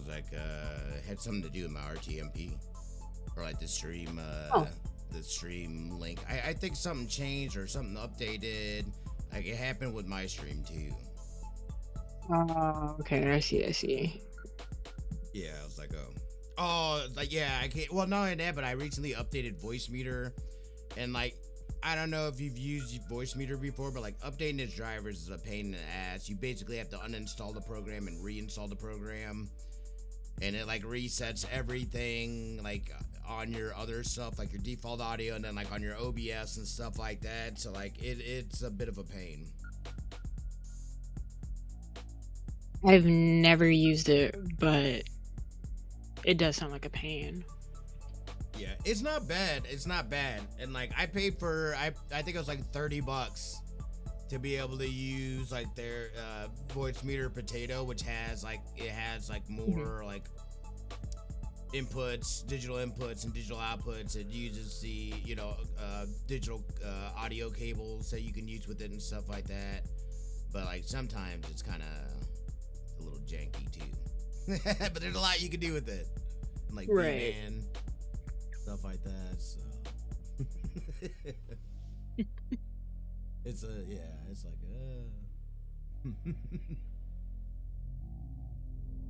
like it had something to do with my RTMP or like the stream Oh. the stream link. I think something changed or something updated. Like it happened with my stream too. Okay, I see. Yeah, I was like, like yeah, I can't. Well, not only that, but I recently updated Voice Meter, and like, I don't know if you've used Voice Meter before, but like updating its drivers is a pain in the ass. You basically have to uninstall the program and reinstall the program, and it like resets everything like on your other stuff, like your default audio, and then like on your OBS and stuff like that. So like, it's a bit of a pain. I've never used it, but it does sound like a pain. Yeah, it's not bad. It's not bad. And like I paid for I think it was like $30 to be able to use like their voice meter potato, which has like more like inputs, digital inputs and digital outputs. It uses the, digital audio cables that you can use with it and stuff like that. But like sometimes it's kind of a little janky too. But there's a lot you can do with it. Like Right. V-Man, stuff like that. So it's like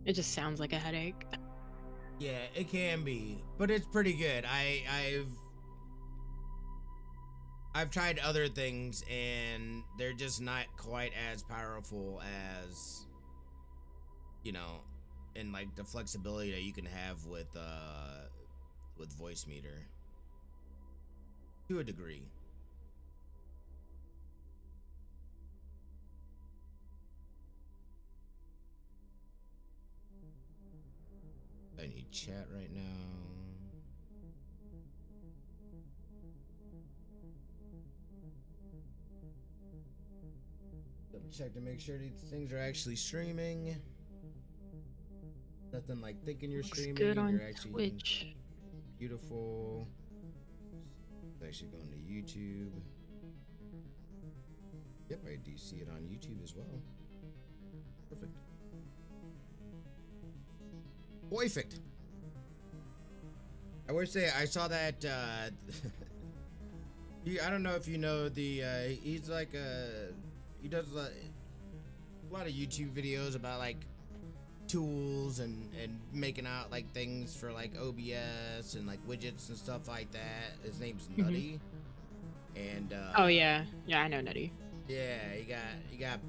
It just sounds like a headache. yeah, it can be, but it's pretty good. I've tried other things and they're just not quite as powerful as, and like the flexibility that you can have with Voice Meter to a degree. I need chat right now. Double check to make sure these things are actually streaming. Nothing like thinking you're Looks streaming good and on you're actually Twitch. beautiful. It's actually going to YouTube. Yep, I do see it on YouTube as well. Perfect. Perfect. I would say I saw that. I don't know if you know the. He's like he does a lot of YouTube videos about like tools and making out like things for like OBS and like widgets and stuff like that. His name's Nutty. And Oh yeah, I know Nutty. yeah, he got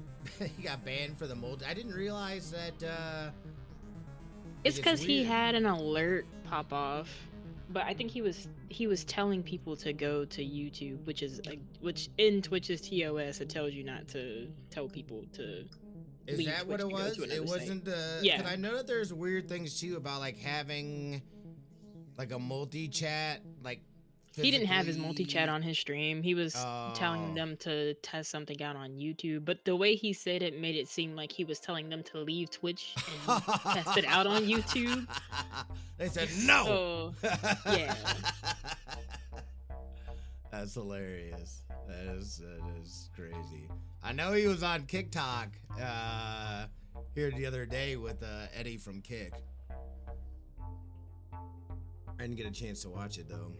he got banned for the mold. I didn't realize that It's because he weird. had an alert pop off, but I think he was telling people to go to YouTube, which in Twitch's TOS it tells you not to tell people to. Is leave that what Twitch it to go was? to It another site. wasn't Yeah. because I know that there's weird things too about like having like a multi-chat like He didn't have his physically- multi-chat on his stream. He was telling Oh. them to test something out on YouTube, but the way he said it made it seem like he was telling them to leave Twitch and test it out on YouTube. They said no. So, yeah. That's hilarious. That is crazy. I know he was on TikTok here the other day with Eddie from Kick. I didn't get a chance to watch it though.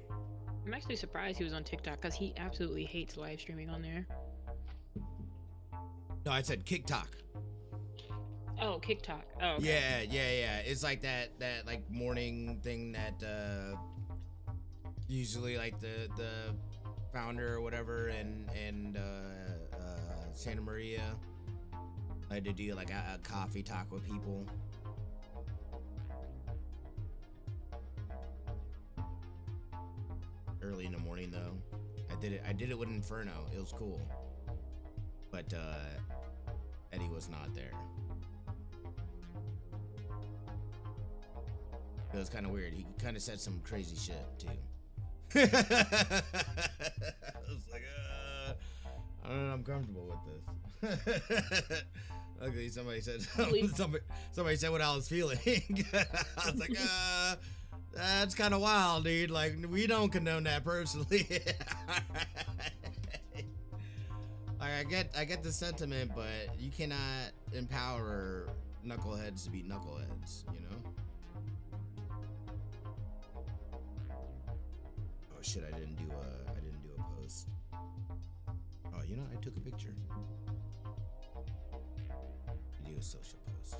I'm actually surprised he was on TikTok because he absolutely hates live streaming on there. No, I said TikTok. Oh, TikTok. Oh, okay. Yeah. It's like that like morning thing that usually like the founder or whatever and Santa Maria like to do like a coffee talk with people. Early in the morning though. I did it with Inferno. It was cool. But Eddie was not there. It was kind of weird. He kind of said some crazy shit too. I was like, I don't know. I'm comfortable with this. Okay, somebody said somebody said what I was feeling. I was like, that's kind of wild, dude. Like, we don't condone that personally. Like, I get the sentiment, but you cannot empower knuckleheads to be knuckleheads, you know? shit! I didn't do a post. Oh, you know, I took a picture. Do a social post.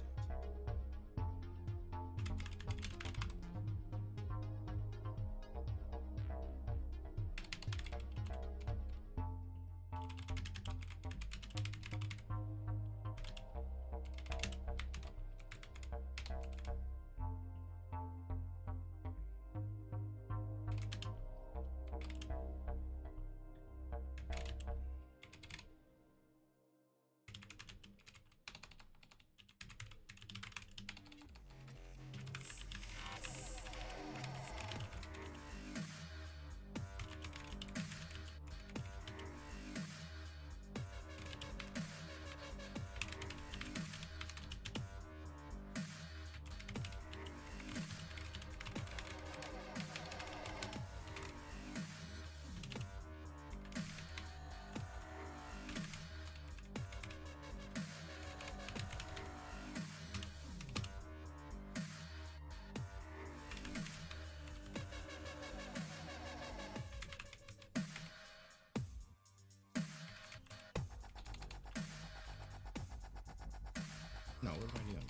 No, what am I doing?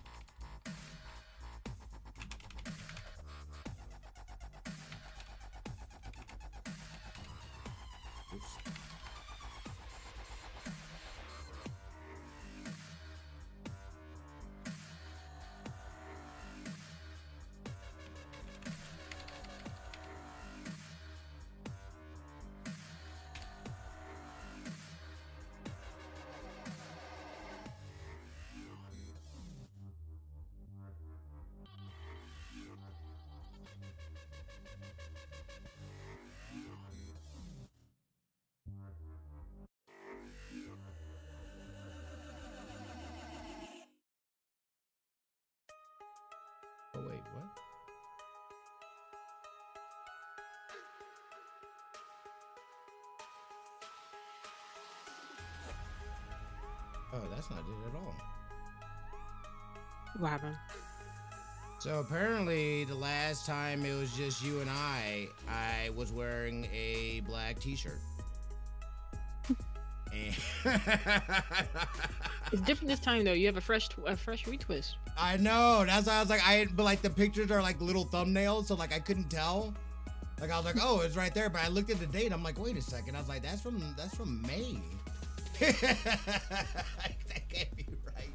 Oops. Oh wait, what? Oh, that's not it at all. What happened? So apparently the last time it was just you and I was wearing a black t-shirt. And It's different this time though. You have a fresh retwist. I know, that's why I was like, but like the pictures are like little thumbnails, so like I couldn't tell. Like I was like, oh, it's right there, but I looked at the date. I'm like, wait a second. I was like, that's from May. That can't be right.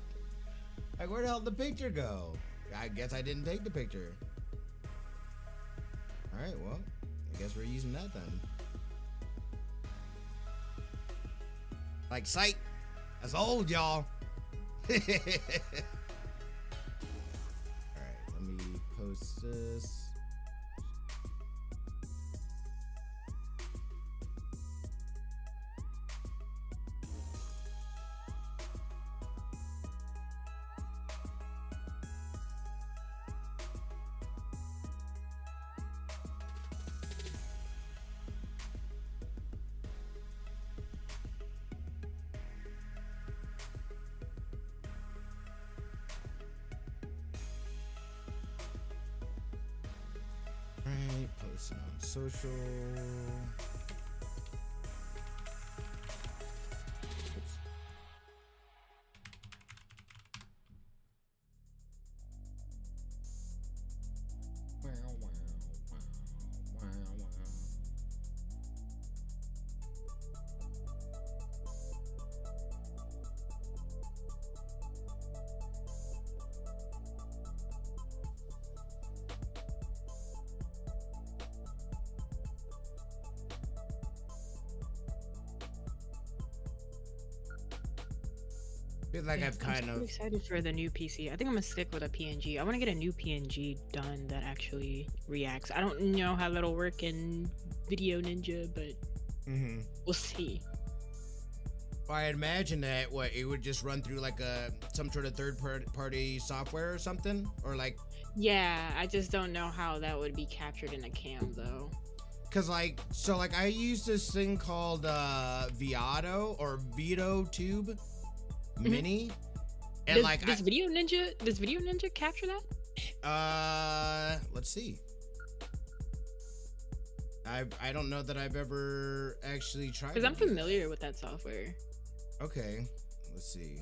Like, where the hell did the picture go? I guess I didn't take the picture. All right, well, I guess we're using that then. Like, sight. That's old, y'all. All right, let me post this. Right, posting on social. Oops. Wow, wow, wow, wow, wow. Feel like Yeah, I've kind I'm of. excited for the new PC. I think I'm gonna stick with a PNG. I want to get a new PNG done that actually reacts. I don't know how that'll work in Video Ninja, but Mm-hmm. we'll see. I imagine that it would just run through like some sort of third-party software or something, or like. Yeah, I just don't know how that would be captured in a cam though. Cause like I use this thing called Viado or Vito Tube Mini, and Does Video Ninja capture that? Let's see. I don't know that I've ever actually tried. Because I'm familiar with that software. Okay, let's see.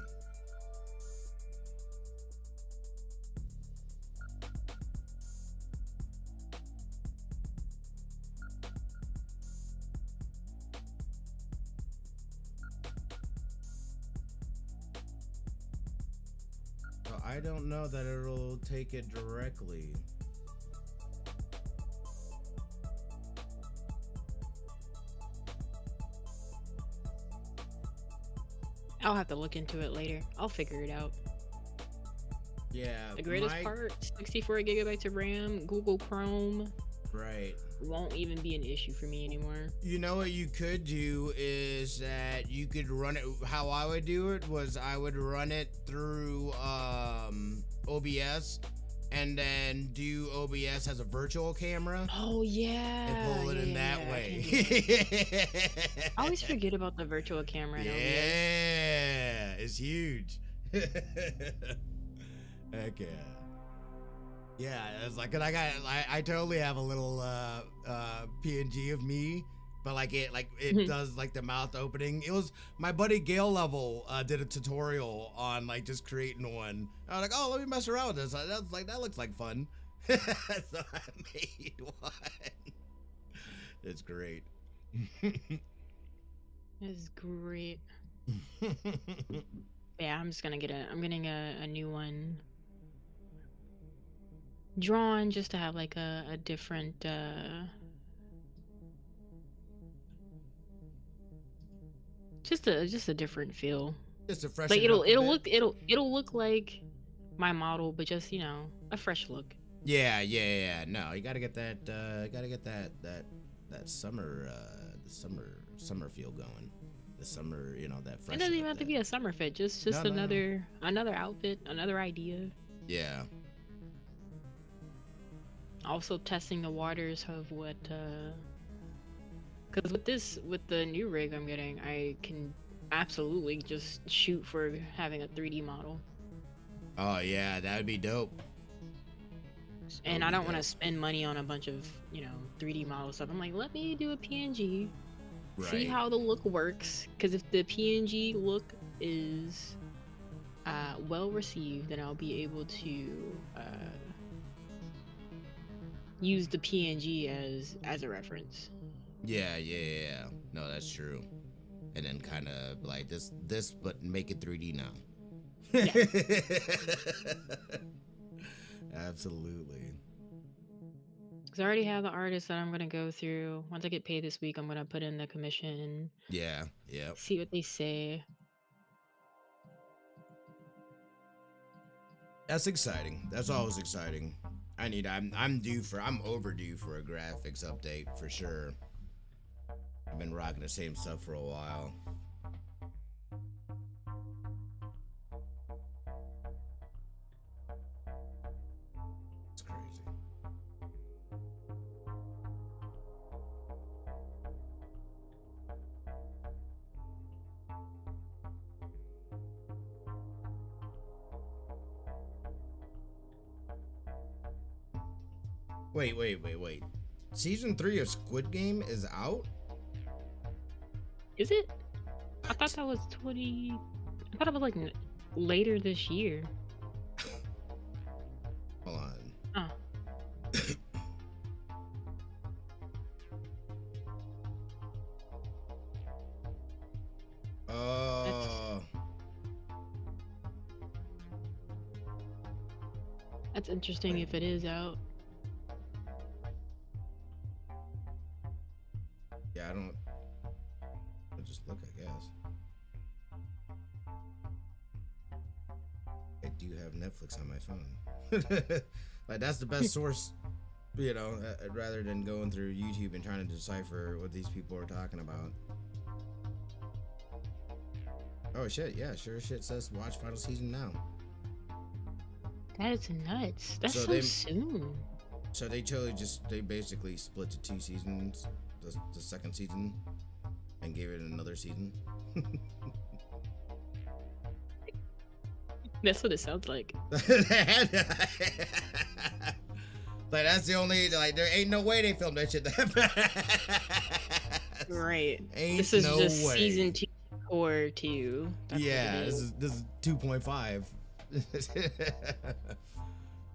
So I don't know that it'll take it directly. I'll have to look into it later. I'll figure it out. Yeah. The greatest part, 64 gigabytes of RAM, Google Chrome. Right. Won't even be an issue for me anymore. You know what you could do is that you could run it. How I would do it was I would run it through OBS and then do OBS as a virtual camera. Oh yeah. And pull it in that way. I always forget about the virtual camera. Yeah, it's huge. Heck yeah. Yeah, it's like, cause I totally have a little PNG of me, but it does like the mouth opening. It was my buddy Gale Level did a tutorial on like just creating one. I was like, oh, let me mess around with this. That's like, that looks like fun. So I made one. It's great. It's great. Yeah, I'm getting a new one drawn just to have like a different just a different feel. Just a fresh. Like it'll look like my model, but just, you know, a fresh look. Yeah. No, you gotta get that summer summer feel going. The summer, you know, that fresh. It doesn't even have to be a summer fit. Just another outfit, another idea. Yeah. Also testing the waters of what, because with the new rig I'm getting, I can absolutely just shoot for having a 3D model. Oh yeah, that would be dope. And I don't want to spend money on a bunch of, you know, 3D model stuff. I'm like, let me do a PNG, see how the look works. Because if the PNG look is well received, then I'll be able to use the PNG as a reference. Yeah. No, that's true. And then kind of like this, but make it 3D now. Yeah. Absolutely. Because I already have the artist that I'm gonna go through. Once I get paid this week, I'm gonna put in the commission. Yeah. See what they say. That's exciting. That's always exciting. I'm overdue for a graphics update for sure. I've been rocking the same stuff for a while. It's crazy. Wait. Season 3 of Squid Game is out? Is it? I thought that was I thought it was like later this year. Hold on. That's interesting if it is out. Yeah, I'll just look, I guess. I do have Netflix on my phone. Like, that's the best source, you know, rather than going through YouTube and trying to decipher what these people are talking about. Oh shit, yeah, sure shit says watch final season now. That is nuts. That's so soon. So they basically split to 2 seasons, the second season, and gave it another season. That's what it sounds like. Like that's the only like there ain't no way they filmed that shit that fast. Right. Ain't This is no just way. season 2 core 2. That's yeah, what it is. this is 2.5.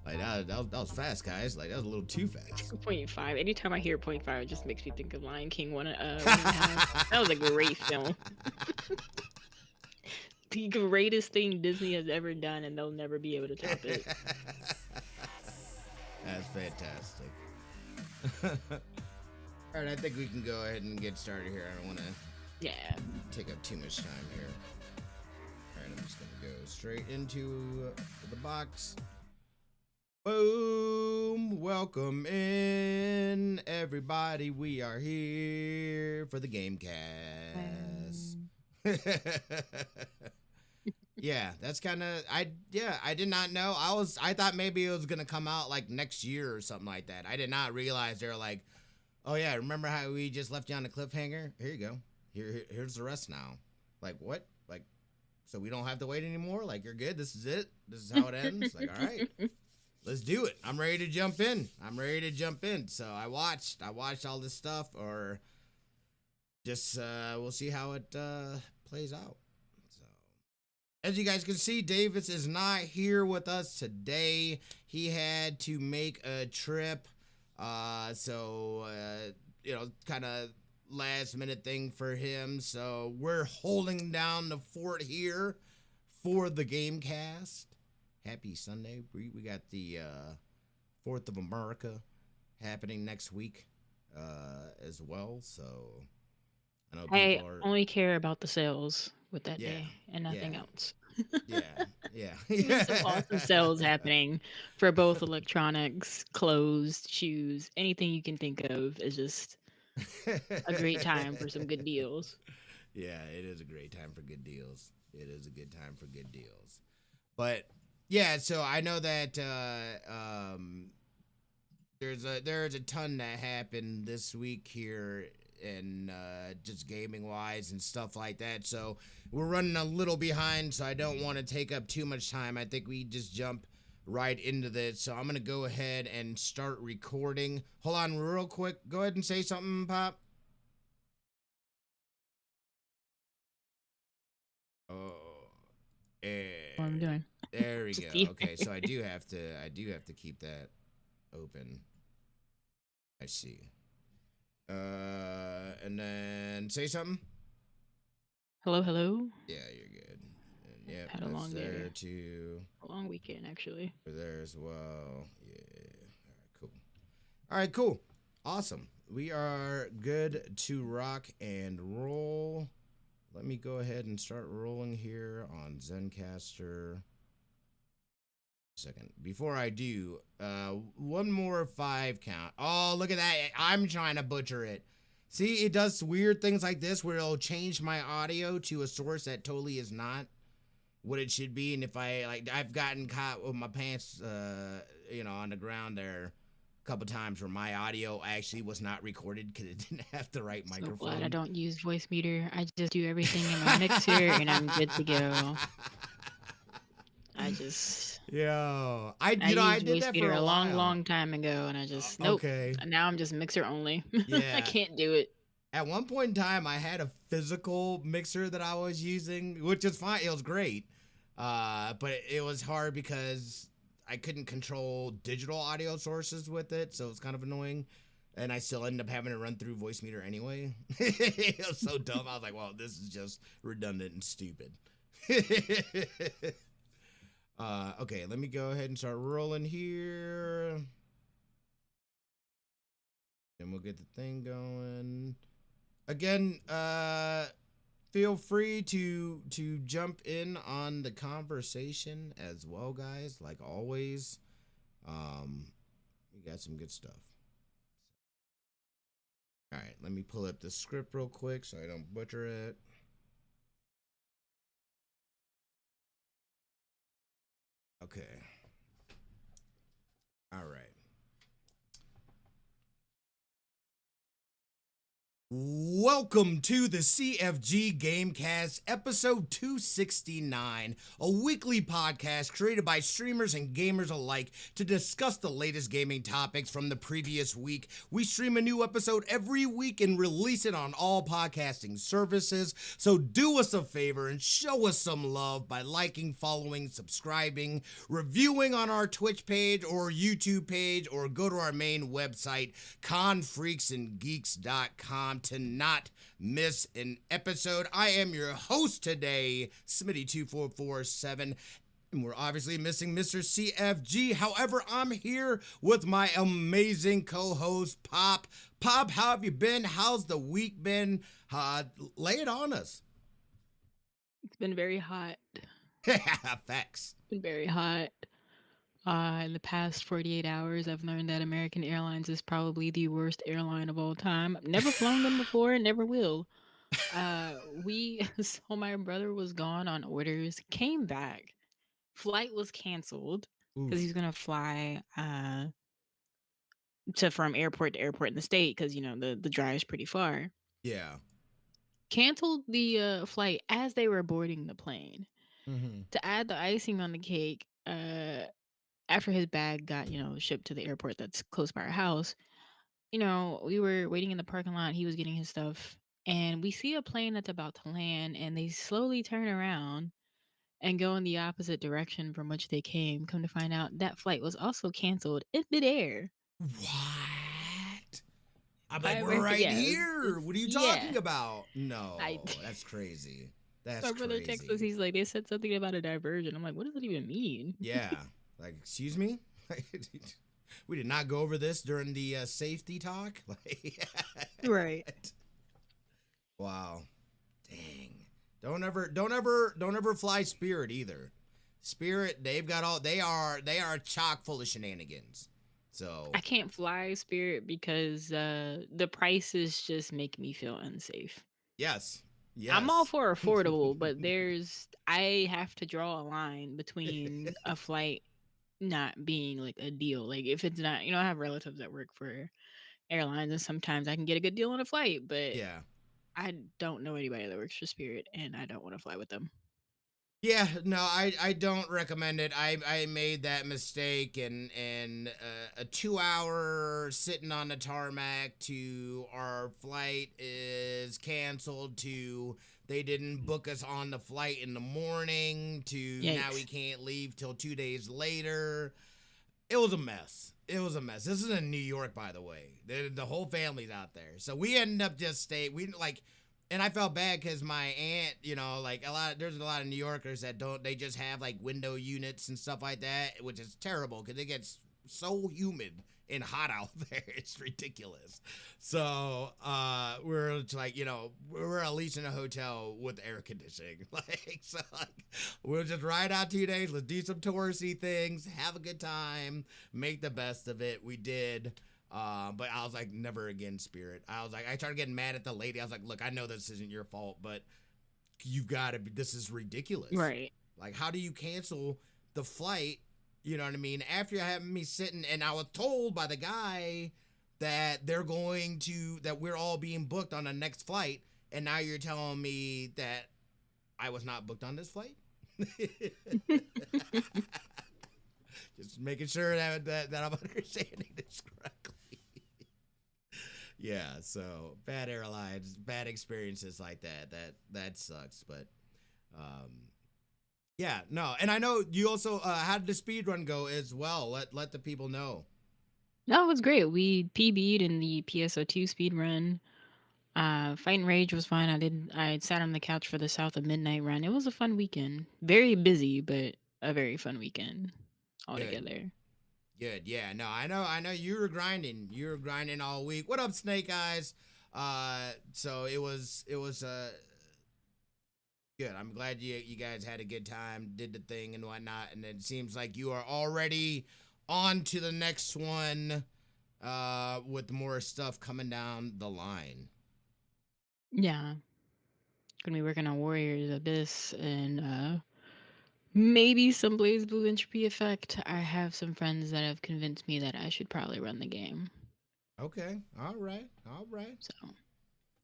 Like that was fast, guys. Like that was a little too fast. 2.5. Anytime I hear 0.5, it just makes me think of Lion King 1.5. That was a great film. The greatest thing Disney has ever done, and they'll never be able to top it. That's fantastic. All right, I think we can go ahead and get started here. I don't want to take up too much time here. All right, I'm just going to go straight into the box. Boom! Welcome in, everybody. We are here for the Gamecast. Yeah, that's kind of I did not know. I thought maybe it was gonna come out like next year or something like that. I did not realize they're like, oh yeah, remember how we just left you on the cliffhanger? Here you go. Here's the rest now. Like what? Like, so we don't have to wait anymore? Like you're good. This is it. This is how it ends. Like all right. Let's do it. I'm ready to jump in. So I watched all this stuff, or just we'll see how it plays out. So as you guys can see, Davis is not here with us today. He had to make a trip. So you know, kind of last minute thing for him. So we're holding down the fort here for the Gamecast. Happy Sunday. We got the 4th of America happening next week as well. So I know people are only care about the sales with that day and nothing else. Yeah. Some awesome sales happening for both electronics, clothes, shoes, anything you can think of is just a great time for some good deals. Yeah, it is a great time for good deals. But yeah, so I know that there's a ton that happened this week here, and just gaming wise and stuff like that. So we're running a little behind, so I don't want to take up too much time. I think we just jump right into this. So I'm gonna go ahead and start recording. Hold on real quick. Go ahead and say something, Pop. Oh, What I'm doing. There we go. Okay, so I do have to keep that open. I see. And then say something. Hello. Yeah, you're good. And yep, had a long day. There too. A long weekend, actually. We're there as well. Yeah. All right, cool. Awesome. We are good to rock and roll. Let me go ahead and start rolling here on Zencastr. Second. Before I do, one more 5 count. Oh, look at that. I'm trying to butcher it. See, it does weird things like this where it'll change my audio to a source that totally is not what it should be. And if I've gotten caught with my pants, on the ground there a couple times where my audio actually was not recorded because it didn't have the right microphone. Glad I don't use voice meter. I just do everything in my mixer and I'm good to go. I did that for a long time ago, and I just Okay. Now I'm just mixer only. Yeah, I can't do it. At one point in time, I had a physical mixer that I was using, which is fine. It was great, but it was hard because I couldn't control digital audio sources with it, so it's kind of annoying. And I still ended up having to run through voice meter anyway. It was so dumb. I was like, well, this is just redundant and stupid. Okay, let me go ahead and start rolling here. And we'll get the thing going. Again, feel free to jump in on the conversation as well, guys. Like always. We got some good stuff. All right, let me pull up the script real quick so I don't butcher it. Okay. All right. Welcome to the CFG Gamecast, episode 269, a weekly podcast created by streamers and gamers alike to discuss the latest gaming topics from the previous week. We stream a new episode every week and release it on all podcasting services, so do us a favor and show us some love by liking, following, subscribing, reviewing on our Twitch page or YouTube page, or go to our main website, confreaksandgeeks.com, to not miss an episode. I am your host today, Smitty2447, and we're obviously missing Mr. CFG. However, I'm here with my amazing co-host, Pop. Pop, how have you been? How's the week been? Lay it on us. It's been very hot. Facts. It's been very hot. In the past 48 hours, I've learned that American Airlines is probably the worst airline of all time. I've never flown them before and never will. So my brother was gone on orders, came back. Flight was canceled because he's gonna fly from airport to airport in the state because the drive is pretty far. Yeah. Canceled the flight as they were boarding the plane. To add the icing on the cake, after his bag got, shipped to the airport that's close by our house, we were waiting in the parking lot. He was getting his stuff, and we see a plane that's about to land, and they slowly turn around and go in the opposite direction from which they came. Come to find out, that flight was also canceled in midair. What? I'm like, we're right here. What are you talking about? No, that's crazy. That's my brother texts us. He's like, they said something about a diversion. I'm like, what does that even mean? Yeah. Like, excuse me? We did not go over this during the safety talk. Right. Wow. Dang. Don't ever fly Spirit either. Spirit, they are chock full of shenanigans. So I can't fly Spirit because the prices just make me feel unsafe. Yes. Yes. I'm all for affordable, but I have to draw a line between a flight not being like a deal. Like if it's not, I have relatives that work for airlines, and sometimes I can get a good deal on a flight, but yeah, I don't know anybody that works for Spirit, and I don't want to fly with them. Yeah, no, I don't recommend it. I made that mistake, and a 2 hour sitting on the tarmac to our flight is canceled to they didn't book us on the flight in the morning to Yikes. Now we can't leave till 2 days later. It was a mess. It was a mess. This is in New York, by the way. The whole family's out there, so we ended up just staying. And I felt bad because my aunt, there's a lot of New Yorkers that they just have like window units and stuff like that, which is terrible because it gets so humid and hot out there. It's ridiculous. So we're like, we're at least in a hotel with air conditioning. We'll just ride out 2 days. Let's do some touristy things, have a good time, make the best of it. We did. But I was like, never again, Spirit. I started getting mad at the lady. I was like, look, I know this isn't your fault, but you've got to be, this is ridiculous. Right. Like, how do you cancel the flight? You know what I mean? After you having me sitting, and I was told by the guy that that we're all being booked on the next flight. And now you're telling me that I was not booked on this flight? Just making sure that I'm understanding this correctly. Yeah, so bad airlines, bad experiences like that sucks. But yeah, no, and I know you also how did the speed run go as well? Let the people know. No, it was great. We PB'd in the PSO2 speed run. Fight and Rage was fun. I sat on the couch for the South of Midnight run. It was a fun weekend. Very busy, but a very fun weekend altogether. Good. Yeah. No, I know you were grinding. You were grinding all week. What up, Snake Eyes? So it was good. I'm glad you guys had a good time, did the thing and whatnot, and it seems like you are already on to the next one with more stuff coming down the line. Yeah. Gonna be working on Warriors Abyss and maybe some Blaze Blue Entropy Effect. I have some friends that have convinced me that I should probably run the game. Okay. All right. So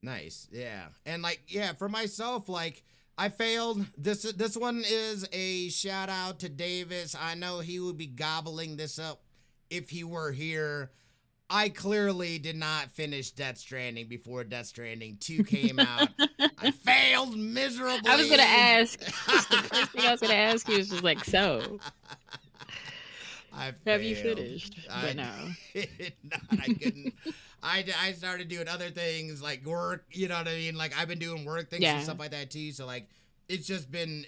Nice. Yeah. And like, yeah, for myself, like I failed. This one is a shout out to Davis. I know he would be gobbling this up if he were here. I clearly did not finish Death Stranding before Death Stranding 2 came out. I failed I was gonna miserably. ask. Just the first thing I was gonna ask you is just like, so I have you failed. finished? But I no. did not. I couldn't. I started doing other things like work. You know what I mean? Like I've been doing work things and Yeah. stuff like that too. So like it's just been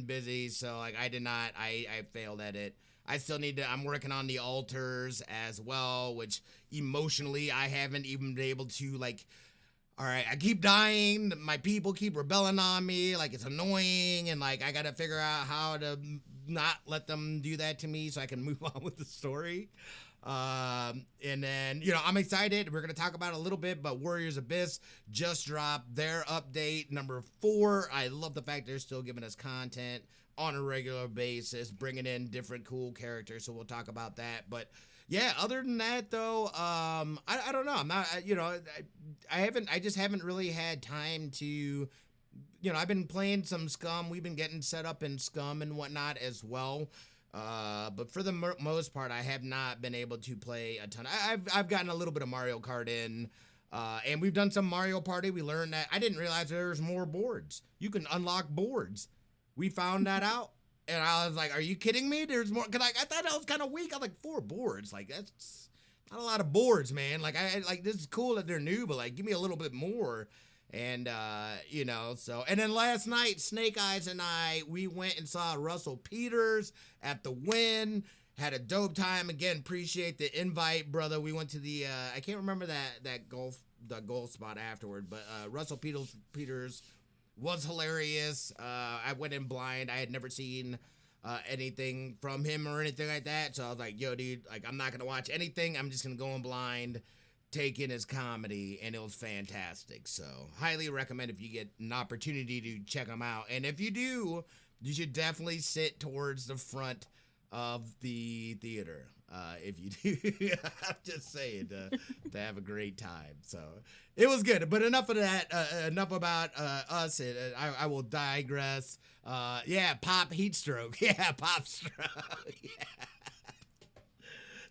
busy. So like I did not. I failed at it. I still need to. I'm working on the altars as well, which emotionally I haven't even been able to like. All right, I keep dying. My people keep rebelling on me. Like it's annoying, and like I gotta figure out how to not let them do that to me, so I can move on with the story. And then I'm excited. We're gonna talk about it a little bit, but Warriors Abyss just dropped their update number 4. I love the fact they're still giving us content on a regular basis, bringing in different cool characters. So we'll talk about that, but yeah, other than that though, I don't know. I'm not, I just haven't really had time to, I've been playing some Scum. We've been getting set up in Scum and whatnot as well. But for the most part, I have not been able to play a ton. I've gotten a little bit of Mario Kart in, and we've done some Mario Party. We learned that I didn't realize there's more boards. You can unlock boards. We found that out. And I was like, "Are you kidding me? There's more." Cause I thought that was kind of weak. I was like, 4 boards, like that's not a lot of boards, man. Like I like this is cool that they're new, but like give me a little bit more. And so and then last night, Snake Eyes and I we went and saw Russell Peters at the Win. Had a dope time. Again, appreciate the invite, brother. We went to the I can't remember that golf spot afterward, but Russell Peters was hilarious. I went in blind. I had never seen anything from him or anything like that. So I was like, yo, dude, like, I'm not going to watch anything. I'm just going to go in blind, take in his comedy, and it was fantastic. So highly recommend if you get an opportunity to check him out. And if you do, you should definitely sit towards the front of the theater. If you do, I'm just saying to have a great time. So it was good, but enough of that. Enough about us. I will digress. Yeah, pop heat stroke. Yeah, pop stroke. Yeah.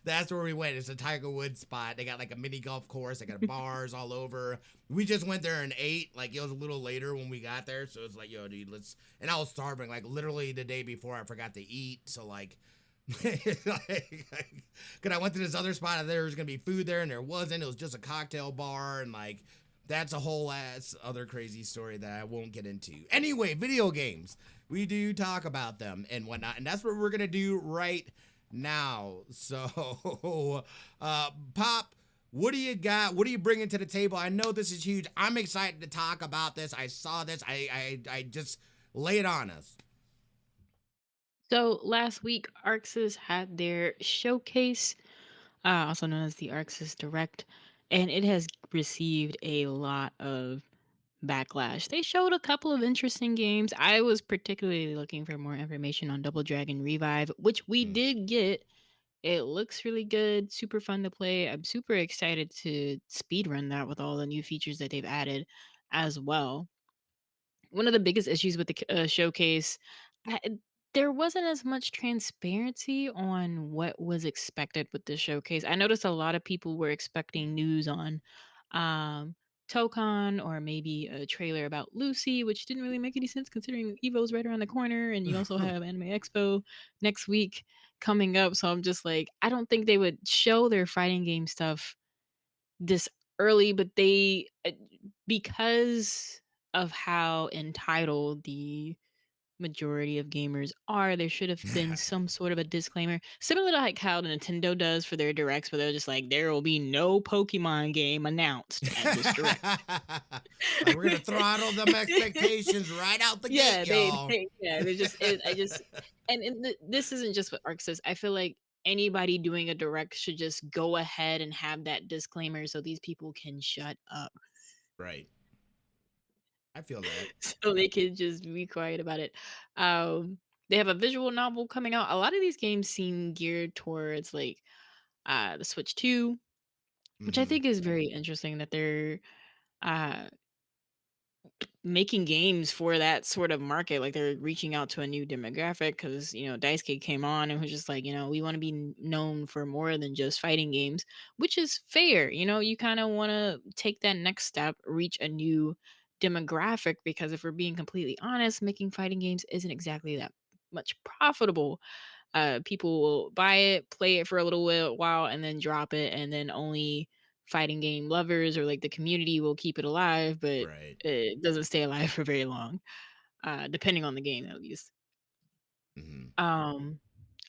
That's where we went. It's a Tiger Woods spot. They got like a mini golf course. They got bars all over. We just went there and ate. Like it was a little later when we got there, so it's like, yo, dude, let's. And I was starving. Like literally the day before, I forgot to eat. So like. Like, cause I went to this other spot and there was gonna be food there and there wasn't. It was just a cocktail bar and like that's a whole ass other crazy story that I won't get into. Anyway, video games. We do talk about them and whatnot, and that's what we're gonna do right now. So, Pop, what do you got? What are you bringing to the table? I know this is huge. I'm excited to talk about this. I saw this. I just lay it on us. So last week, Arcsys had their showcase, also known as the Arcsys Direct, and it has received a lot of backlash. They showed a couple of interesting games. I was particularly looking for more information on Double Dragon Revive, which we Mm. did get. It looks really good, super fun to play. I'm super excited to speedrun that with all the new features that they've added as well. One of the biggest issues with the showcase, I, there wasn't as much transparency on what was expected with the showcase. I noticed a lot of people were expecting news on um, Tokon or maybe a trailer about Lucy, which didn't really make any sense considering Evo's right around the corner, and you also have Anime Expo next week coming up. So I'm just like, I don't think they would show their fighting game stuff this early, but they because of how entitled the majority of gamers are, there should have been some sort of a disclaimer, similar to like how Nintendo does for their directs, where they're just like, there will be no Pokemon game announced at this direct. Like we're gonna throttle them expectations right out the gate, Yeah, y'all. they just I just and this isn't just what Arc says. I feel like anybody doing a direct should just go ahead and have that disclaimer so these people can shut up. Right. I feel that. So they can just be quiet about it. Um, they have a visual novel coming out. A lot of these games seem geared towards like the Switch 2, which I Mm-hmm. think is very interesting that they're uh making games for that sort of market. Like they're reaching out to a new demographic because Dice Cake came on and was just like, we want to be known for more than just fighting games, which is fair. You kind of want to take that next step, reach a new demographic, because if we're being completely honest, making fighting games isn't exactly that much profitable. People will buy it, play it for a little while, and then drop it, and then only fighting game lovers or like the community will keep it alive, but Right. it doesn't stay alive for very long, depending on the game at least. Hmm. Um,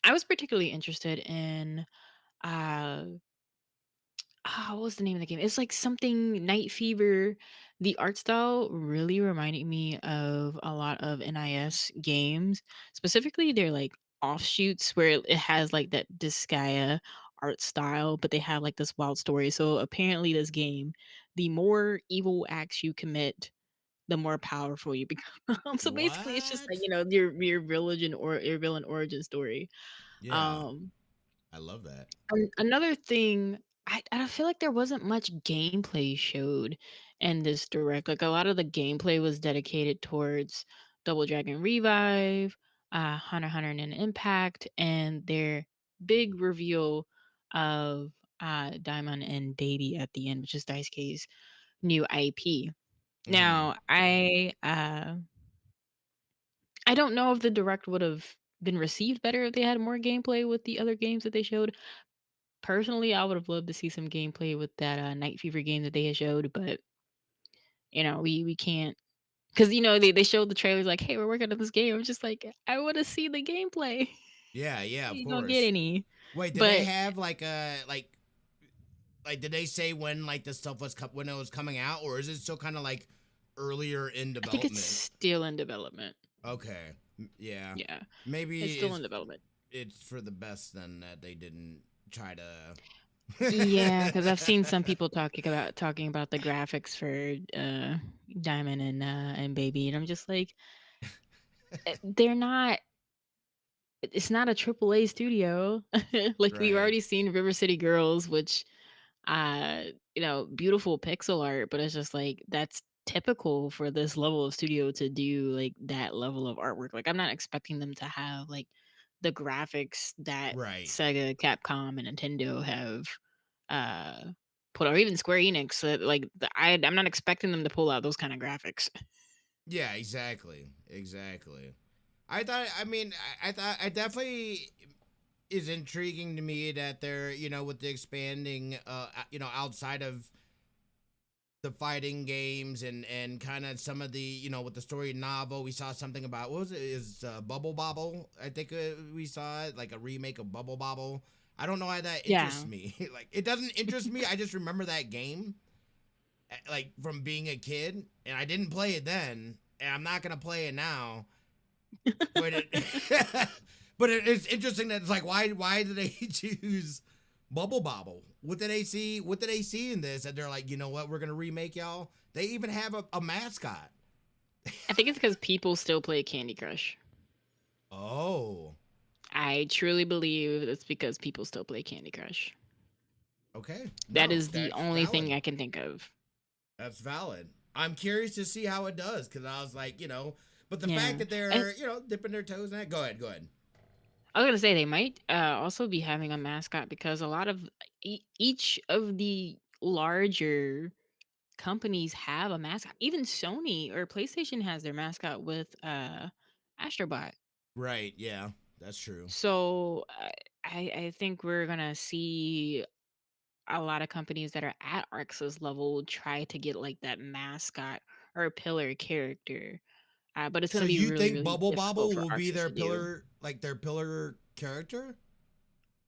I was particularly interested in uh what was the name of the game? It's like something Night Fever. The art style really reminded me of a lot of NIS games. Specifically, they're like offshoots where it has like that Disgaea art style, but they have like this wild story. So apparently, this game, the more evil acts you commit, the more powerful you become. So basically, it's just like What? your religion or your villain origin story. Yeah, Um, I love that. Another thing, I feel like there wasn't much gameplay showed in this direct. Like a lot of the gameplay was dedicated towards Double Dragon Revive, Hunter x Hunter and Impact, and their big reveal of Diamond and Baby at the end, which is Daisuke's new IP. Hmm. Now, I don't know if the direct would have been received better if they had more gameplay with the other games that they showed. Personally, I would have loved to see some gameplay with that, Night Fever game that they had showed, but, we can't, because they showed the trailers like, "Hey, we're working on this game." I'm just like, "I wanna see the gameplay." Yeah, yeah, of You don't get course. any. Wait, did they But have like a like did they say when like the stuff was when it was coming out, or is it still kind of like earlier in I think it's development? still in development. Okay, yeah, Yeah, it's maybe still in development. it's for the best then that they didn't try to. Yeah, because 'cause I've seen some people talking about the graphics for, Diamond and Baby, and I'm just like, they're not it's not a triple A studio. Like, we've Right, already seen River City Girls, which beautiful pixel art, but it's just like that's typical for this level of studio to do like that level of artwork. Like I'm not expecting them to have like the graphics that right. Sega, Capcom, and Nintendo have uh put, or even Square Enix. Like I'm not expecting them to pull out those kind of graphics. Yeah, exactly, exactly. I thought. I mean, I thought I definitely is intriguing to me that they're with the expanding outside of the fighting games and kind of some of the with the story novel we saw something about what was it is Bubble Bobble. I think we saw it like a remake of Bubble Bobble. I don't know why that interests Yeah. me. Like it doesn't interest me. I just remember that game like from being a kid, and I didn't play it then, and I'm not gonna play it now. But it, it's interesting that it's like why did they choose Bubble Bobble? What did they see? What did they see in this? And they're like, you know what, we're gonna remake y'all. They even have a mascot. I think it's because people still play Candy Crush. Oh, I truly believe it's because people still play Candy Crush. okay. That No, is the that's only thing valid. I can think of. That's valid. I'm curious to see how it does because I was like, but the fact Yeah. that And they're dipping their toes in that. Go ahead, go ahead. I was gonna say they might also be having a mascot, because a lot of each of the larger companies have a mascot. Even Sony or PlayStation has their mascot with Astrobot. Right. Yeah, that's true. So I think we're gonna see a lot of companies that are at Arcsys level try to get like that mascot or pillar character. But it's So gonna be you really, think really Bubble difficult Bobble for will be Arcsys their to do. pillar, like their pillar character?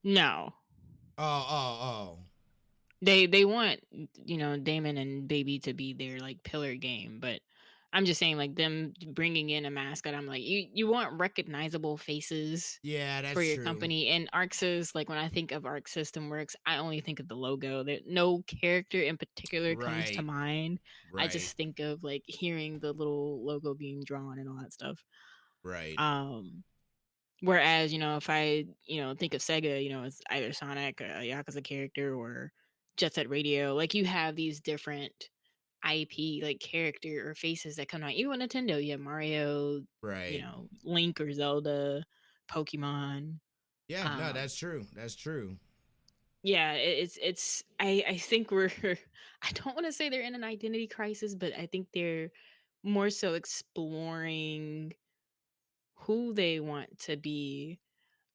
No. Oh, oh, They want, Damon and Baby to be their, like, pillar game, but I'm just saying, like, them bringing in a mascot, I'm like, you want recognizable faces yeah, for that's your true. company, and ArcSys, like, when I think of Arc System Works, I only think of the logo. There no character in particular comes to Right, mind. I right, just think of, like, hearing the little logo being drawn and all that stuff. right. Um Whereas, if I, think of Sega, it's either Sonic, a Yakuza character, or Jet Set Radio. Like you have these different IP, like character or faces that come out. Even with Nintendo, you have Mario, Right. Link or Zelda, Pokemon. Yeah, no, Um, that's true. That's true. yeah, it's I think we're I don't want to say they're in an identity crisis, but I think they're more so exploring who they want to be.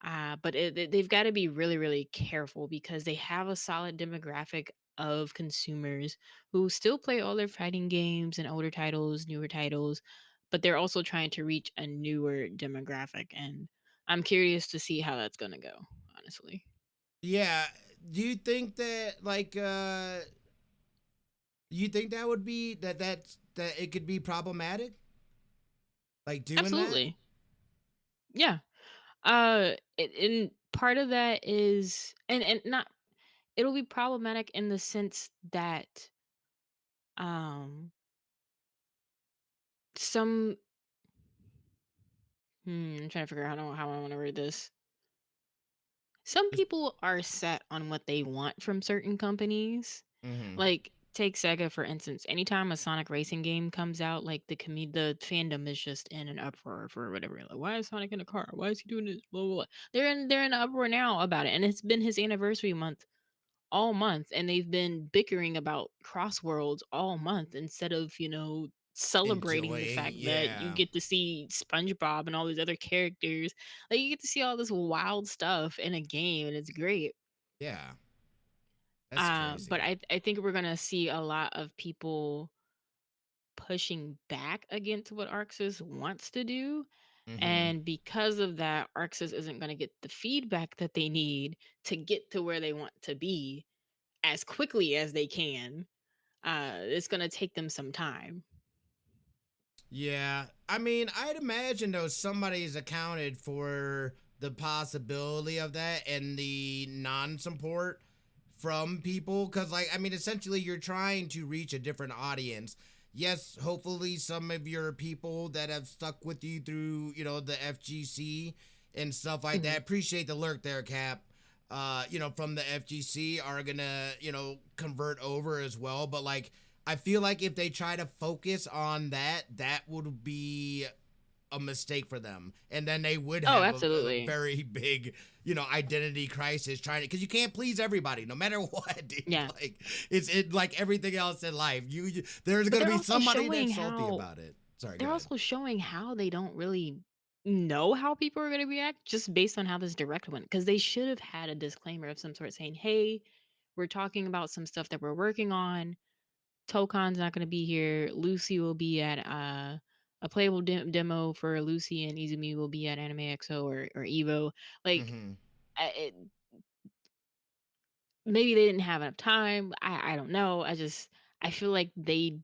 But they've got to be really, really careful because they have a solid demographic of consumers who still play all their fighting games and older titles, newer titles, but they're also trying to reach a newer demographic. And I'm curious to see how that's going to go, honestly. Yeah. Do you think that you think that would be that it could be problematic? Like doing that? Absolutely. Yeah. And part of that is, and not, it'll be problematic in the sense that, um, some, I'm trying to figure out how I want to word this. Some people are set on what they want from certain companies. Mm-hmm. Like, take Sega for instance. Anytime a Sonic racing game comes out, like the fandom is just in an uproar for whatever. Like, why is Sonic in a car? Why is he doing this? Blah blah blah. They're in an uproar now about it, and it's been his anniversary month all month, and they've been bickering about Crossworlds all month instead of, celebrating the Enjoying, fact that you yeah. get to see SpongeBob and all these other characters. Like, you get to see all this wild stuff in a game, and it's great. Yeah. That's But crazy. I think we're gonna see a lot of people pushing back against what Arcsys wants to do. Mm-hmm. And because of that, Arcsys isn't going to get the feedback that they need to get to where they want to be as quickly as they can. It's gonna take them some time. Yeah, I mean, I'd imagine though somebody's accounted for the possibility of that and the non-support from people because, like, I mean, essentially, you're trying to reach a different audience. Yes, hopefully, some of your people that have stuck with you through, the FGC and stuff like that. Mhm. Appreciate the lurk there, Cap. From the FGC are gonna, convert over as well. But like, I feel like if they try to focus on that, that would be a mistake for them, and then they would Oh, have a absolutely. very big, identity crisis trying to, because you can't please everybody, no matter what, dude. Yeah, Like it like everything else in life. There's but gonna be somebody that's salty about it. Sorry, go they're ahead. also showing how they don't really know how people are gonna react just based on how this direct went. Because they should have had a disclaimer of some sort saying, "Hey, we're talking about some stuff that we're working on. Tokon's not gonna be here. Lucy will be at a playable demo for Lucy, and Izumi will be at Anime XO or Evo." Like, Mm-hmm. it, maybe they didn't have enough time. I don't know. I feel like they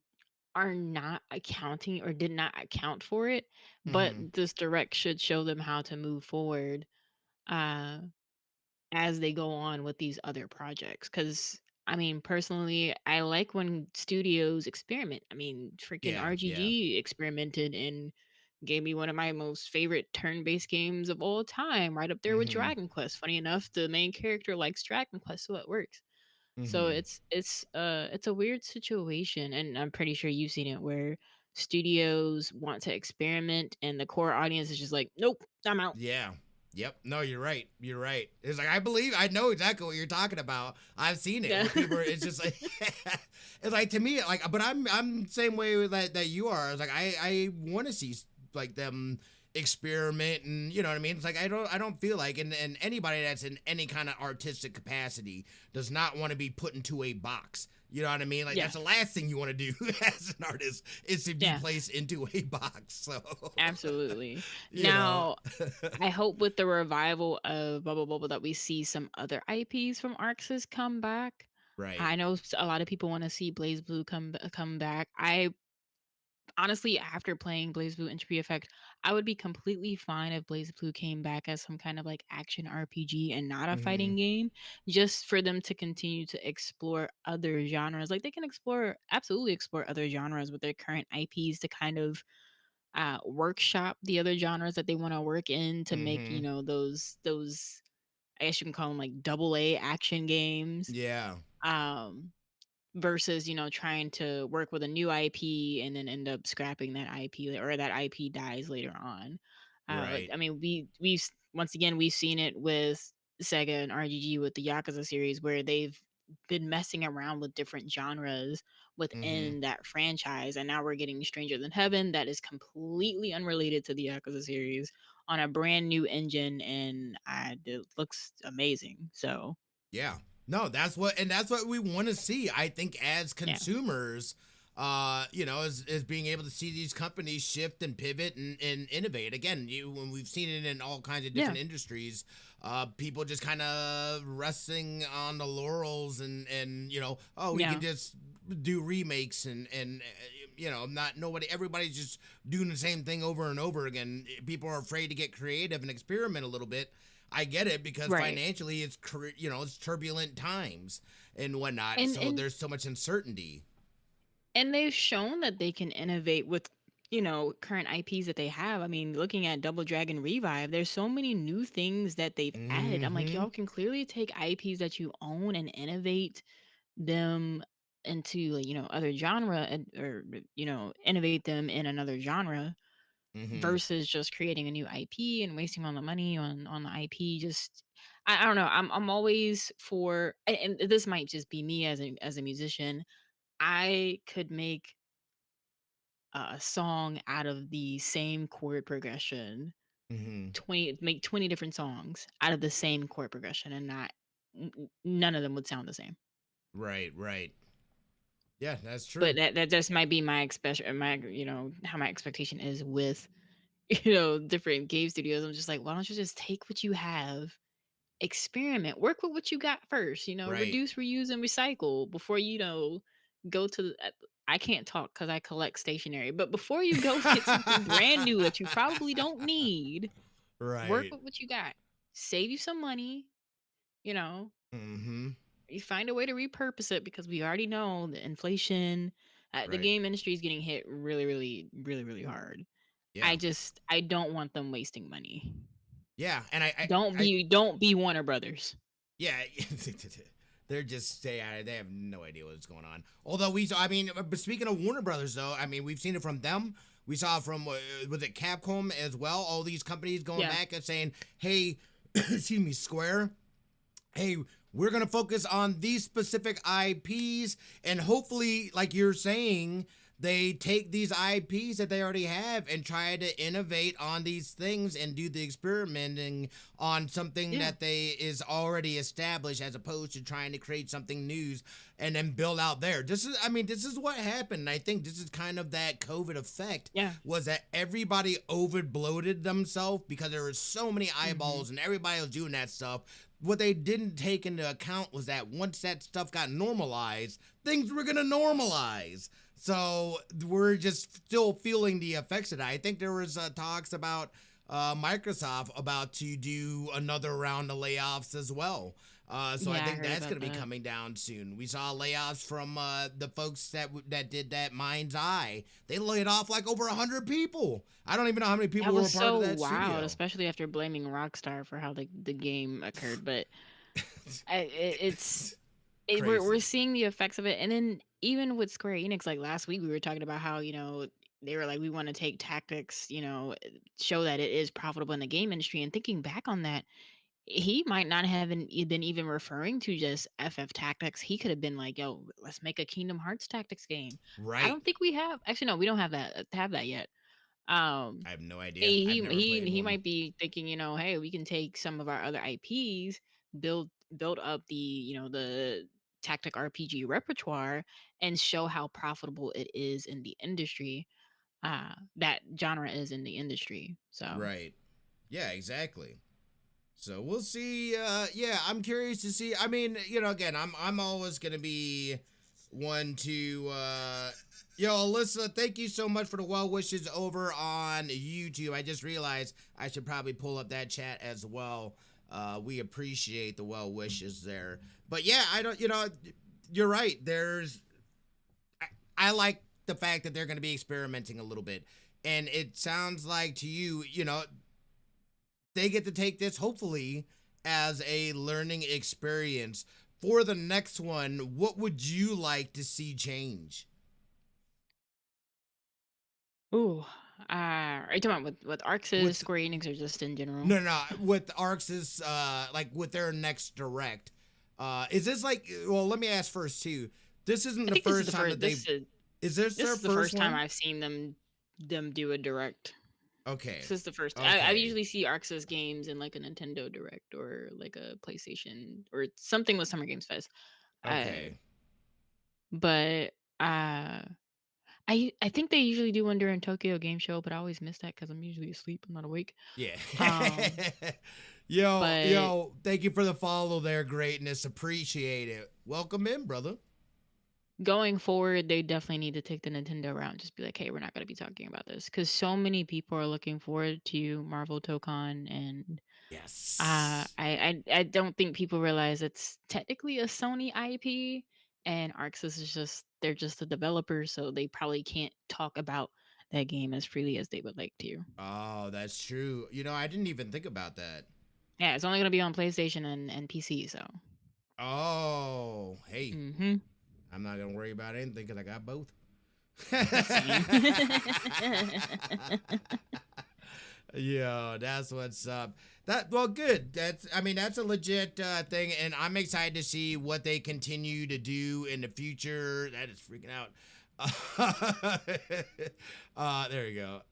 are not accounting or did not account for it, but Mm-hmm. this direct should show them how to move forward uh as they go on with these other projects. Cause I mean, personally, I like when studios experiment. I mean, freaking Yeah, yeah. RGG experimented and gave me one of my most favorite turn-based games of all time, right up there with Mm-hmm. Dragon Quest. Funny enough, the main character likes Dragon Quest, so it works. So Mm-hmm. it's a weird situation, and I'm pretty sure you've seen it where studios want to experiment and the core audience is just like, "Nope, I'm out." Yeah. Yep. No, you're right. You're right. It's like I know exactly what you're talking about. I've seen it Yeah. where people. It's just like it's like to me like, but I'm the same way with that you are. It's like I want to see like them experiment and you know what I mean. It's like I don't feel like and anybody that's in any kind of artistic capacity does not want to be put into a box. You know what I mean? Like Yeah. that's the last thing you want to do as an artist is to be Yeah. placed into a box. So Absolutely. you know. Now, I hope with the revival of Bubble Bubble that we see some other IPs from Arxis come back. Right. I know a lot of people want to see Blaze Blue come back. I honestly, after playing Blaze Blue Entropy Effect, I would be completely fine if Blaze Blue came back as some kind of like action RPG and not a Mm-hmm. fighting game, just for them to continue to explore other genres. Like, they can absolutely explore other genres with their current IPs to kind of workshop the other genres that they want to work in to make, Mm-hmm. those, I guess you can call them like double A action games. Yeah. Um versus trying to work with a new IP and then end up scrapping that IP, or that IP dies later on. Right. I mean, once again we've seen it with Sega and RGG with the Yakuza series, where they've been messing around with different genres Mm-hmm. within that franchise, and now we're getting Stranger Than Heaven that is completely unrelated to the Yakuza series on a brand new engine, and it looks amazing. So Yeah. No, that's what we want to see. I think as yeah, consumers, is being able to see these companies shift and pivot and innovate. Again, when we've seen it in all kinds of yeah, different industries, people just kind of resting on the laurels and oh, we can yeah. just do remakes and not nobody everybody's just doing the same thing over and over again. People are afraid to get creative and experiment a little bit. I get it because Right. financially it's turbulent times and whatnot. And So and there's so much uncertainty. and they've shown that they can innovate with current IPs that they have. I mean, looking at Double Dragon Revive, there's so many new things that they've added. I'm like, Mm-hmm. y'all can clearly take IPs that you own and innovate them into like, other genre, or innovate them in another genre Mm-hmm. versus just creating a new IP and wasting all the money on the IP. Just I don't know. I'm always for, and this might just be me as a musician. I could make a song out of the same chord progression, Mm-hmm. 20 different songs out of the same chord progression, and not none of them would sound the same. Right, right. Yeah, that's true. But that just might be my expectation, my how my expectation is with different game studios. I'm just like, why don't you just take what you have, experiment, work with what you got first, Right. reduce, reuse, and recycle before go to I can't talk because I collect stationery, but before you go get something brand new that you probably don't need, work Right. with what you got, save you some money, you know Mm-hmm. you find a way to repurpose it, because we already know the inflation, the Right. game industry is getting hit really, really, really, really hard. Yeah. I don't want them wasting money. Yeah. And I Don't be Warner Brothers. yeah, they're just they have no idea what's going on. Although I mean, but speaking of Warner Brothers, though, I mean, we've seen it from them. We saw it from was it Capcom as well? All these companies going Yeah. back and saying, "Hey, excuse me, Square. Hey, we're gonna focus on these specific IPs, and hopefully, like you're saying." They take these IPs that they already have and try to innovate on these things and do the experimenting on something Yeah. that they is already established as opposed to trying to create something new and then build out there. This is what happened. And I think this is kind of that COVID effect Yeah. was that everybody over bloated themselves because there were so many Mhm. eyeballs and everybody was doing that stuff. What they didn't take into account was that once that stuff got normalized, things were gonna normalize. So we're just still feeling the effects of that. I think there was talks about Microsoft about to do another round of layoffs as well. So I Yeah, I think heard that's about going to be that. coming down soon. We saw layoffs from the folks that did that Mind's Eye. They laid off like over 100 people. I don't even know how many That people were was part of so that wild, studio. especially after blaming Rockstar for how the game occurred. But it's we're Crazy. seeing the effects of it, and then even with Square Enix, like last week, we were talking about how they were like, we want to take tactics, show that it is profitable in the game industry. And thinking back on that, he might not have been even referring to just FF Tactics. He could have been like, "Yo, let's make a Kingdom Hearts Tactics game." I Right. don't think we have. Actually, no, we don't have that yet. Um, I have no idea. I've he never he played he one. might be thinking, hey, we can take some of our other IPs, build up the tactic RPG repertoire, and show how profitable it is in the industry. That genre is in the industry. So Right. Yeah, exactly. So we'll see. Yeah, I'm curious to see. I mean, again, I'm always gonna be one to Alyssa, thank you so much for the well wishes over on YouTube. I just realized I should probably pull up that chat as well. We appreciate the well wishes there. But yeah, I don't you're right. I like the fact that they're gonna be experimenting a little bit. And it sounds like to you, they get to take this hopefully as a learning experience for the next one, what would you like to see change? Ooh, are you talking about with Arcsys, With Square Enix, or just in general? no, with Arcsys, like with their next direct, is this like? Well, let me ask first too. This isn't I the think this is first the time first. that they've. Is this This their is the first first time one? I've seen them do a direct. Okay, This is the first. I okay, usually see Arcsys games in like a Nintendo Direct or like a PlayStation or something with Summer Games Fest. Uh, okay. but uh, I think they usually do one during Tokyo Game Show, but I always miss that because I'm usually asleep. I'm not awake. Yeah. Um, yo, but yo, thank you for the follow there, greatness. Appreciate it. Welcome in, brother. going forward, they definitely need to take the Nintendo route. Just be like, hey, we're not going to be talking about this because so many people are looking forward to Marvel Tokon, and Yes. I don't think people realize it's technically a Sony IP, and Arcsys is just they're just a developer, so they probably can't talk about that game as freely as they would like to. Oh, that's true. You know, I didn't even think about that. Yeah, it's only going to be on PlayStation and PC, so. Oh, hey, Mhm. I'm not gonna worry about anything because I got both. Same. Yeah, that's what's up. That well, good. That's I mean that's a legit thing, and I'm excited to see what they continue to do in the future. That is freaking out. There you go.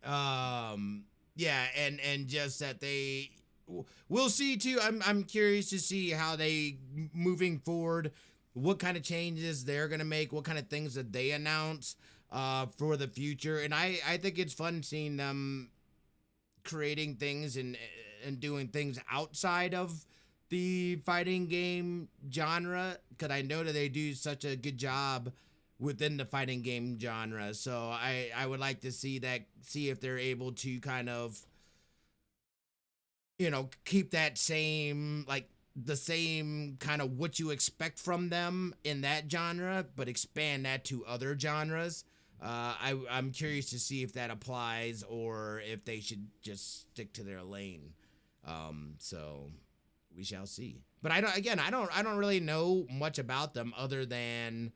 Yeah, and just that they we'll see too. I'm curious to see how they moving forward, what kind of changes they're gonna make, what kind of things that they announce for the future, and I think it's fun seeing them creating things and doing things outside of the fighting game genre because I know that they do such a good job within the fighting game genre. So I would like to see that, see if they're able to kind of, you know, keep that same, like the same kind of what you expect from them in that genre, but expand that to other genres. I'm curious to see if that applies or if they should just stick to their lane. So we shall see. But I don't. Again, I don't really know much about them other than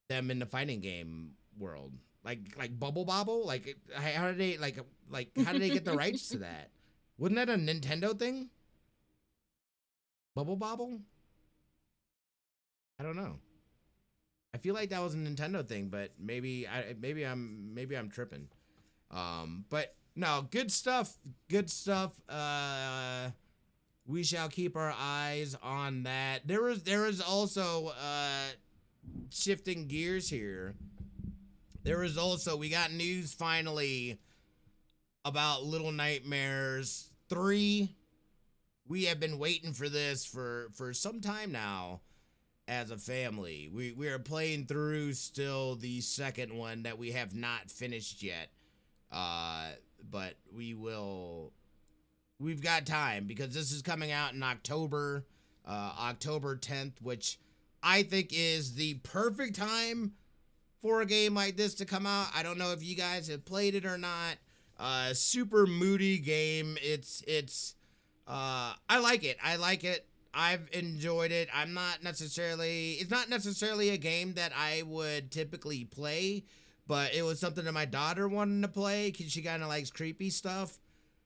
them in the fighting game world. Like Bubble Bobble. Like how did they like how did they get the rights to that? Wasn't that a Nintendo thing? Bubble Bobble? I don't know. I feel like that was a Nintendo thing, but maybe I'm tripping. But no, good stuff. Good stuff. We shall keep our eyes on that. There was also shifting gears here. There was also we got news finally about Little Nightmares 3. We have been waiting for this for some time now as a family. We are playing through still the second one that we have not finished yet. But we've got time because this is coming out in October, October 10th, which I think is the perfect time for a game like this to come out. I don't know if you guys have played it or not. Super moody game. It's I like it. I like it. I've enjoyed it. It's not necessarily a game that I would typically play, but it was something that my daughter wanted to play because she kind of likes creepy stuff.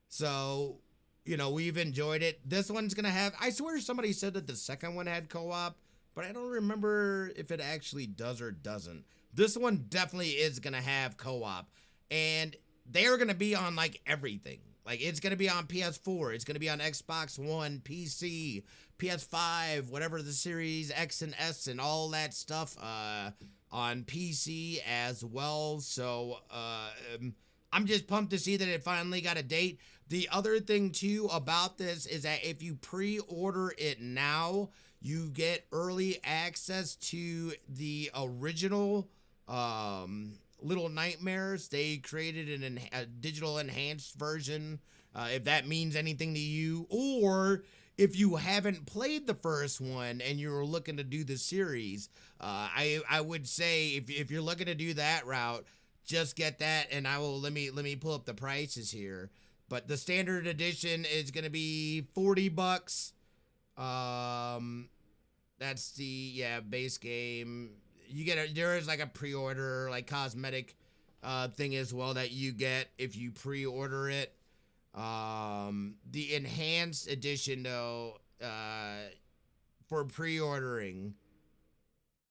So, you know, we've enjoyed it. This one's going to have, I swear somebody said that the second one had co op, but I don't remember if it actually does or doesn't. This one definitely is going to have co op, and they're going to be on like everything. Like it's going to be on PS4, it's going to be on Xbox One, PC, PS5, whatever the Series X and S and all that stuff on PC as well. So I'm just pumped to see that it finally got a date. The other thing too about this is that if you pre-order it now, you get early access to the original Little Nightmares. They created a digital enhanced version, if that means anything to you, or if you haven't played the first one and you're looking to do the series, I would say if you're looking to do that route, just get that. And I will let me pull up the prices here. But the standard edition is gonna be $40. That's the base game. You get there is like a pre-order like cosmetic thing as well that you get if you pre-order it. The enhanced edition though, for pre-ordering,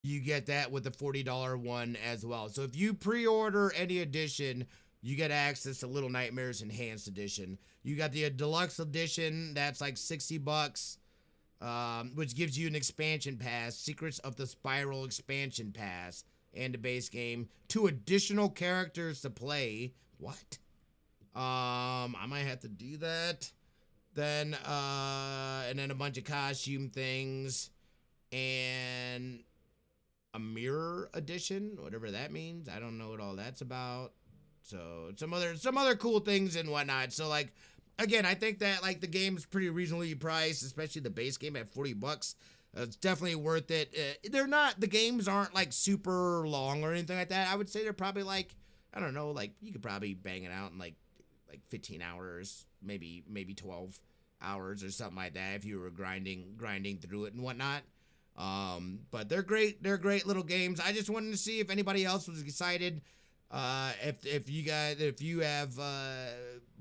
you get that with the $40 one as well. So if you pre-order any edition, you get access to Little Nightmares Enhanced Edition. You got the deluxe edition that's like $60, which gives you an expansion pass, Secrets of the Spiral expansion pass, and the base game. 2 additional characters to play. What? I might have to do that. Then, and then a bunch of costume things, and a mirror edition, whatever that means. I don't know what all that's about. So some other cool things and whatnot. So like, again, I think that like the game is pretty reasonably priced, especially the base game at $40. It's definitely worth it. The games aren't like super long or anything like that. I would say they're probably like, I don't know, like you could probably bang it out in like 15 hours, maybe 12 hours or something like that if you were grinding through it and whatnot. But they're great little games. I just wanted to see if anybody else was excited. If you have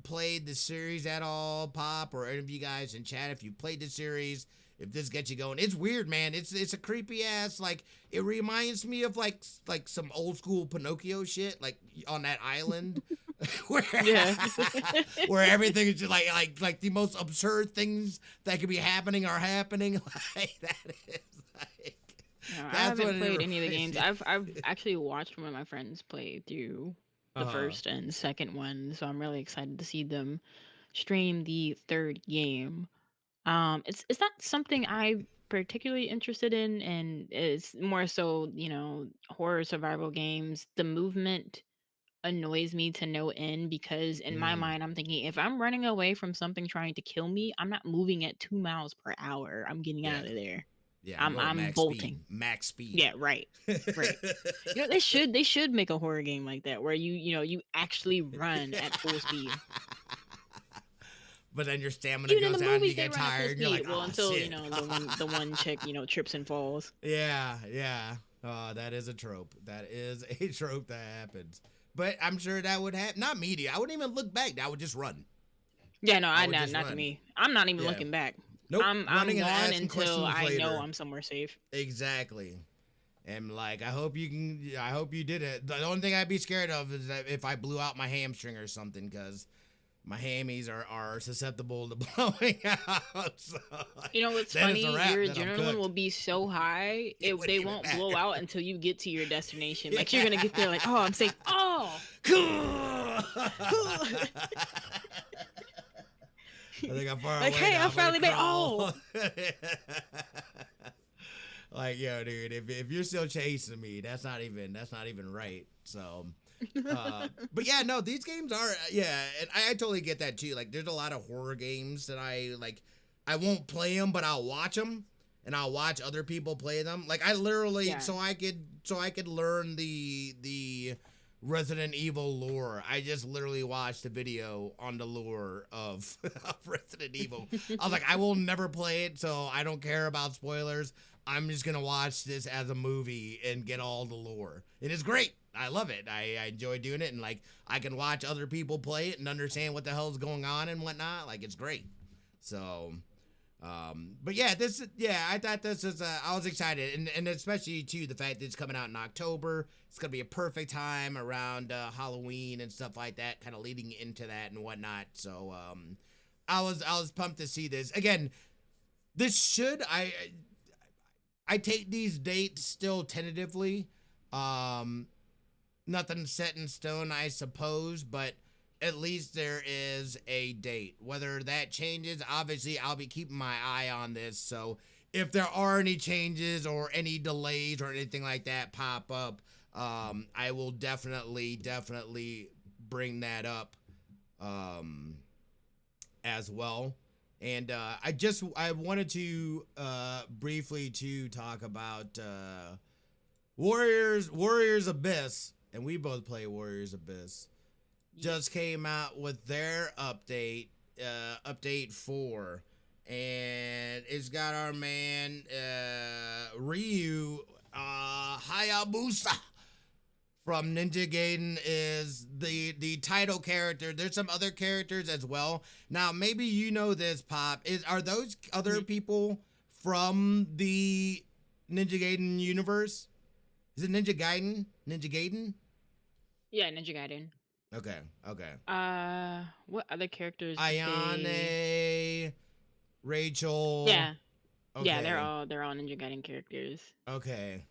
played the series at all, Pop, or any of you guys in chat, if you played the series, if this gets you going. It's weird, man. It's a creepy ass, like, it reminds me of like some old school Pinocchio shit, like on that island where where everything is just like the most absurd things that could be happening are happening. Like that is like, no, I haven't played any of the games. I've actually watched one of my friends play through the first and second one, so I'm really excited to see them stream the third game. It's not something I'm particularly interested in, and it's more so, horror survival games. The movement annoys me to no end because in my mind I'm thinking, if I'm running away from something trying to kill me, I'm not moving at 2 miles per hour. I'm getting out of there. Yeah, I'm bolting. Max speed. Yeah, right. They should make a horror game like that where you actually run at full speed. But then your stamina goes down and you get tired and you're like, well, oh, until shit. the one chick trips and falls. Yeah. Oh, that is a trope. That is a trope that happens. But I'm sure that would happen. Not me. I wouldn't even look back. I would just run. Yeah, no, not to me. I'm not even looking back. Nope. I'm gone until I know I'm somewhere safe. Exactly. And like, I hope you did it. The only thing I'd be scared of is that if I blew out my hamstring or something, because my hammies are susceptible to blowing out. So, what's funny? Your adrenaline will be so high, they won't blow out until you get to your destination. Like, you're gonna get there like, oh, I'm safe. Oh, I think I'm far like, away. Hey, I finally made. Oh. Like, yo, dude, if you're still chasing me, that's not even right. So. But yeah, no, these games are, and I totally get that too. Like, there's a lot of horror games that I won't play them, but I'll watch them, and I'll watch other people play them. Like, I literally, so I could learn the Resident Evil lore. I just literally watched a video on the lore of Resident Evil. I was like, I will never play it, so I don't care about spoilers. I'm just gonna watch this as a movie and get all the lore. It is great. I love it. I enjoy doing it, and like, I can watch other people play it and understand what the hell's going on and whatnot. Like, it's great. So, but yeah, I thought this is, I was excited, and especially too the fact that it's coming out in October. It's gonna be a perfect time around Halloween and stuff like that, kind of leading into that and whatnot. So, I was pumped to see this again. This should I take these dates still tentatively. Nothing set in stone, I suppose, but at least there is a date. Whether that changes, obviously, I'll be keeping my eye on this. So if there are any changes or any delays or anything like that pop up, I will definitely bring that up as well. And I wanted to briefly to talk about Warriors Abyss, and we both play Warriors Abyss. Just came out with their update 4, and it's got our man Ryu Hayabusa from Ninja Gaiden is the title character. There's some other characters as well. Now, maybe you know this, Pop. Are those other Mhm. people from the Ninja Gaiden universe? Is it Ninja Gaiden? Ninja Gaiden? Yeah, Ninja Gaiden. Okay, okay. What other characters did they? Ayane, Rachel. Yeah, yeah, Okay, they're all Ninja Gaiden characters. okay.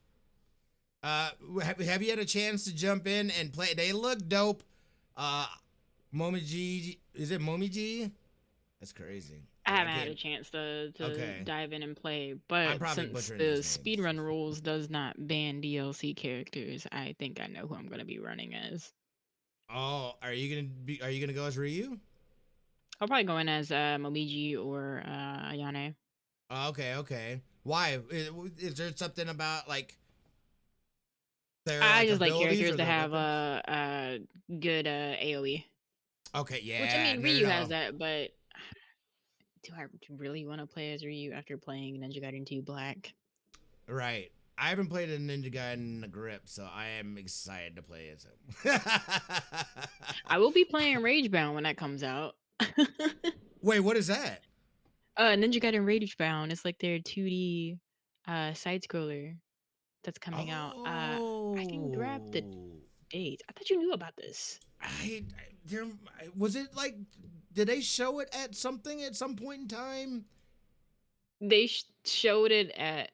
Have you had a chance to jump in and play? They look dope. Uh, Momiji, is it Momiji? That's crazy. I I haven't had can't. a chance to Okay, dive in and play, I'm but probably since butchering the these names. speedrun rules does not ban DLC characters, I think I know who I'm gonna be running as. Oh, are you gonna be? Are you gonna go as Ryu? I'll probably go in as Momiji or Ayane. Oh, okay, okay. Why? Is there something about like their I like just like abilities characters or that their have weapons? a good AOE. Okay, Which I yeah, mean, no, no, Ryu has no. that, but do I really want to play as Ryu after playing Ninja Gaiden 2 Black? Right. I haven't played a Ninja Gaiden in a grip, so I am excited to play as him. I will be playing Ragebound when that comes out. Wait, what is that? Ninja Gaiden Ragebound is like their 2D side scroller that's coming out. I can grab the Oh, date. I thought you knew about this. I there was it like did they show it at something at some point in time? They showed it at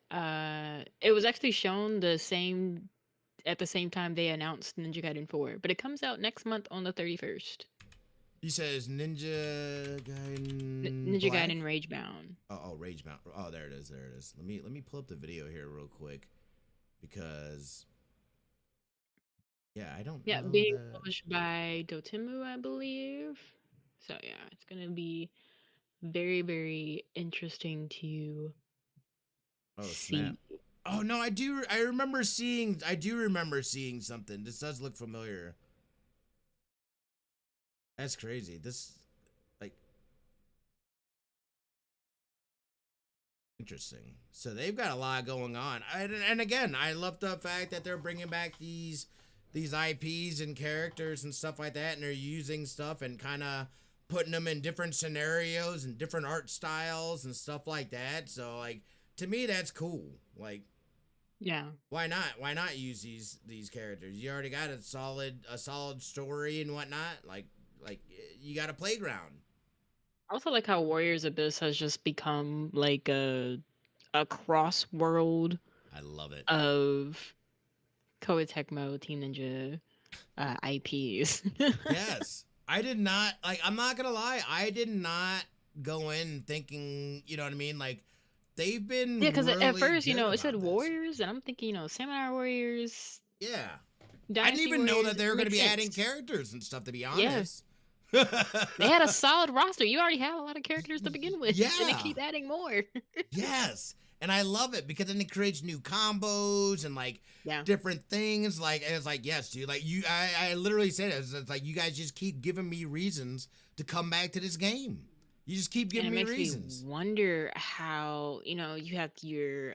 it was actually shown at the same time they announced Ninja Gaiden 4, but it comes out next month on the 31st. You said it's Ninja Gaiden Ninja Black. Gaiden Ragebound. Oh, Rage Mount. Oh, there it is. There it is. Let me pull up the video here real quick because yeah, I don't Yeah, know being that. published by Dotemu, I believe. So yeah, it's gonna be very, very interesting to Oh snap. see. Oh no, I do. I remember seeing. I do remember seeing something. This does look familiar. That's crazy. This like interesting. So they've got a lot going on. And again, I love the fact that they're bringing back these IPs and characters and stuff like that, and they're using stuff and kind of putting them in different scenarios and different art styles and stuff like that. So like to me, that's cool. Like Yeah. why not? Why not use these characters? You already got a solid story and whatnot. Like you got a playground. I also like how Warriors Abyss has just become like a cross world I love it. of Koei Tecmo Team Ninja IPs. Yes. I did not like I'm not gonna lie, I did not go in thinking, you know what I mean? Like they've Yeah, been because at really first, good it said about this. Warriors, and I'm thinking, Samurai Warriors, Yeah. I didn't Dynasty even know Warriors, that they it were gonna makes be adding sense. characters and stuff, to be Yeah, honest. they had a solid roster. You already have a lot of characters to begin with, and they Yeah. keep adding more. Yes. And I love it because then it creates new combos and like Yeah, different things. Like and it's like, yes, dude. Like I literally said it. It's like you guys just keep giving me reasons to come back to this game. You just keep and giving it me makes me reasons. wonder how you have your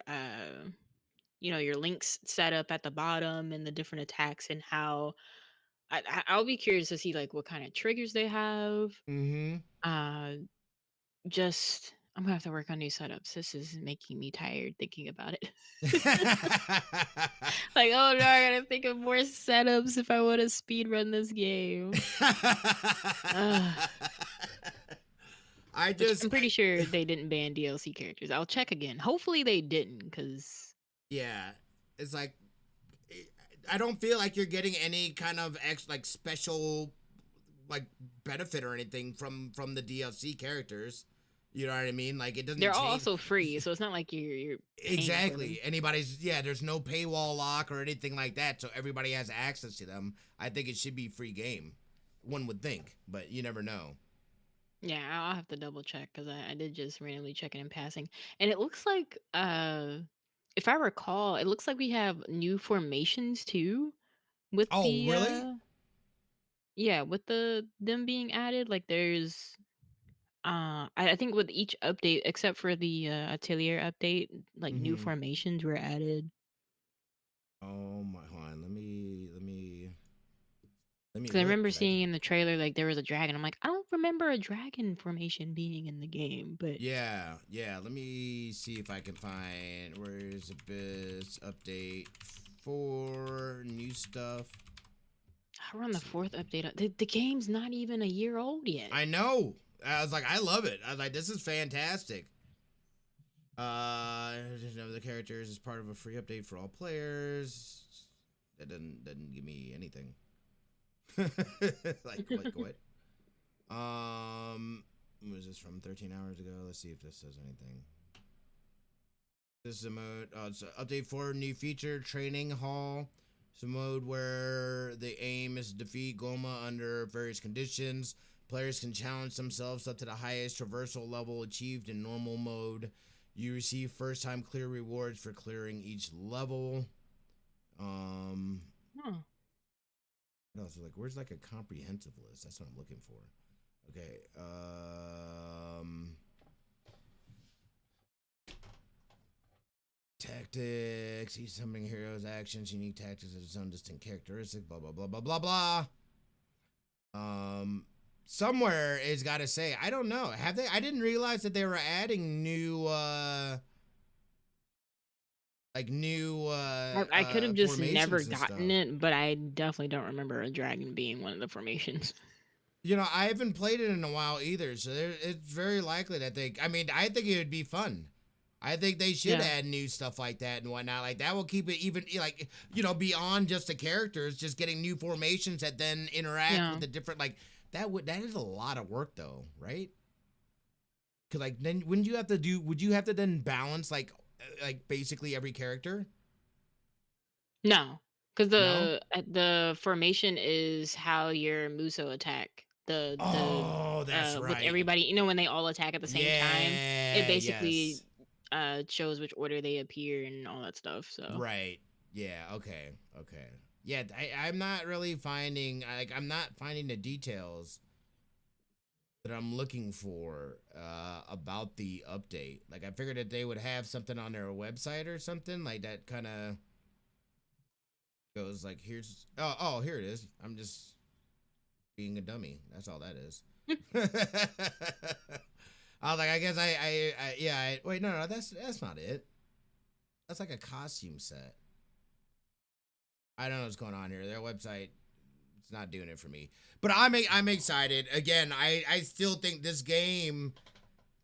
links set up at the bottom and the different attacks and how I'll be curious to see like what kind of triggers they have. Mm-hmm. Uh, just I'm gonna have to work on new setups. This is making me tired thinking about it. Like, oh no, I gotta think of more setups if I want to speed run this game. Ugh. I Which just I'm pretty sure they didn't ban DLC characters. I'll check again. Hopefully they didn't, because yeah, it's like I don't feel like you're getting any kind of like special like benefit or anything from the DLC characters. You know what I mean? Like it doesn't they're all change also free, so it's not like you're paying for them. exactly anybody's. Yeah, there's no paywall lock or anything like that, so everybody has access to them. I think it should be free game. One would think, but you never know. Yeah, I'll have to double check because I did just randomly check it in passing, and it looks like if I recall, it looks like we have new formations too with Oh, the really? yeah, with them being added. Like there's I think with each update, except for the Atelier update, like new Mm-hmm. formations were added. Oh my, hold on. Let me Because I look, remember cause I seeing in the trailer like there was a dragon. I'm like, I don't remember a dragon formation being in the game, but yeah. Let me see if I can find where's Abyss update for new stuff. we're on the Let's fourth see. update. The game's not even a year old yet. I know. I was like, I love it. I was like, this is fantastic. The characters is part of a free update for all players. That doesn't give me anything. Like what? Was this from 13 hours ago? Let's see if this says anything. This is a mode. It's an update for new feature training hall. It's a mode where the aim is to defeat Goma under various conditions. Players can challenge themselves up to the highest traversal level achieved in normal mode. You receive first-time clear rewards for clearing each level. Huh. What else? Like, where's like a comprehensive list? That's what I'm looking for. Okay. Tactics. Each summoning hero's actions, unique tactics have its own distinct characteristic. Blah blah blah blah blah blah. Somewhere it's got to say. I don't know. Have they? I didn't realize that they were adding new I could have just never formations and gotten stuff. it, but I definitely don't remember a dragon being one of the formations. You know, I haven't played it in a while either, so it's very likely that they. I mean, I think it would be fun. I think they should Yeah. add new stuff like that and whatnot. Like that will keep it even like beyond just the characters, just getting new formations that then interact Yeah. with the different that is a lot of work though, right? Because like then wouldn't you have to do? Would you have to then balance like basically every character? No, because No. the formation is how your Muso attack. The Oh, that's with right. everybody, when they all attack at the same time, it Yeah. basically Yes. shows which order they appear and all that stuff. So Right. Yeah. Okay. Okay. Yeah. I'm not really finding I'm not finding the details that I'm looking for about the update. Like I figured that they would have something on their website or something like that. Kind of goes like here's here it is. I'm just being a dummy. That's all that is. I was like, I guess wait, no, that's not it. That's like a costume set. I don't know what's going on here. Their website, it's not doing it for me. But I'm excited. Again, I still think this game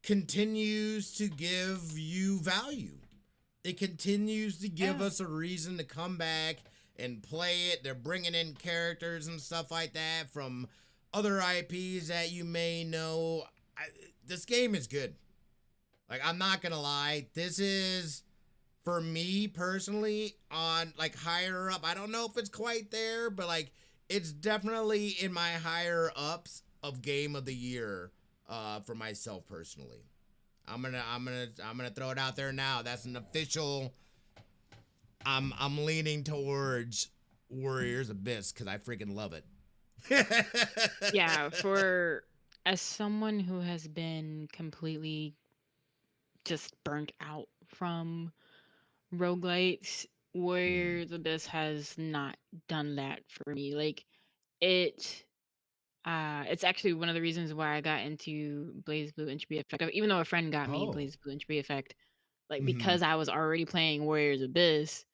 continues to give you value. It continues to give yeah, us a reason to come back and play it. They're bringing in characters and stuff like that from other IPs that you may know. This game is good. Like, I'm not gonna lie. This is, for me personally, on like higher up. I don't know if it's quite there, but like it's definitely in my higher ups of game of the year for myself personally. I'm gonna throw it out there now. That's an official. I'm leaning towards Warriors Abyss because I freaking love it. yeah. For as someone who has been completely just burnt out from roguelites, Mhm. where the Abyss has not done that for me. Like it it's actually one of the reasons why I got into Blaze Blue Entropy Effect. Even though a friend got me Oh. Blaze Blue Entropy Effect, like Mm-hmm. because I was already playing Warriors Abyss,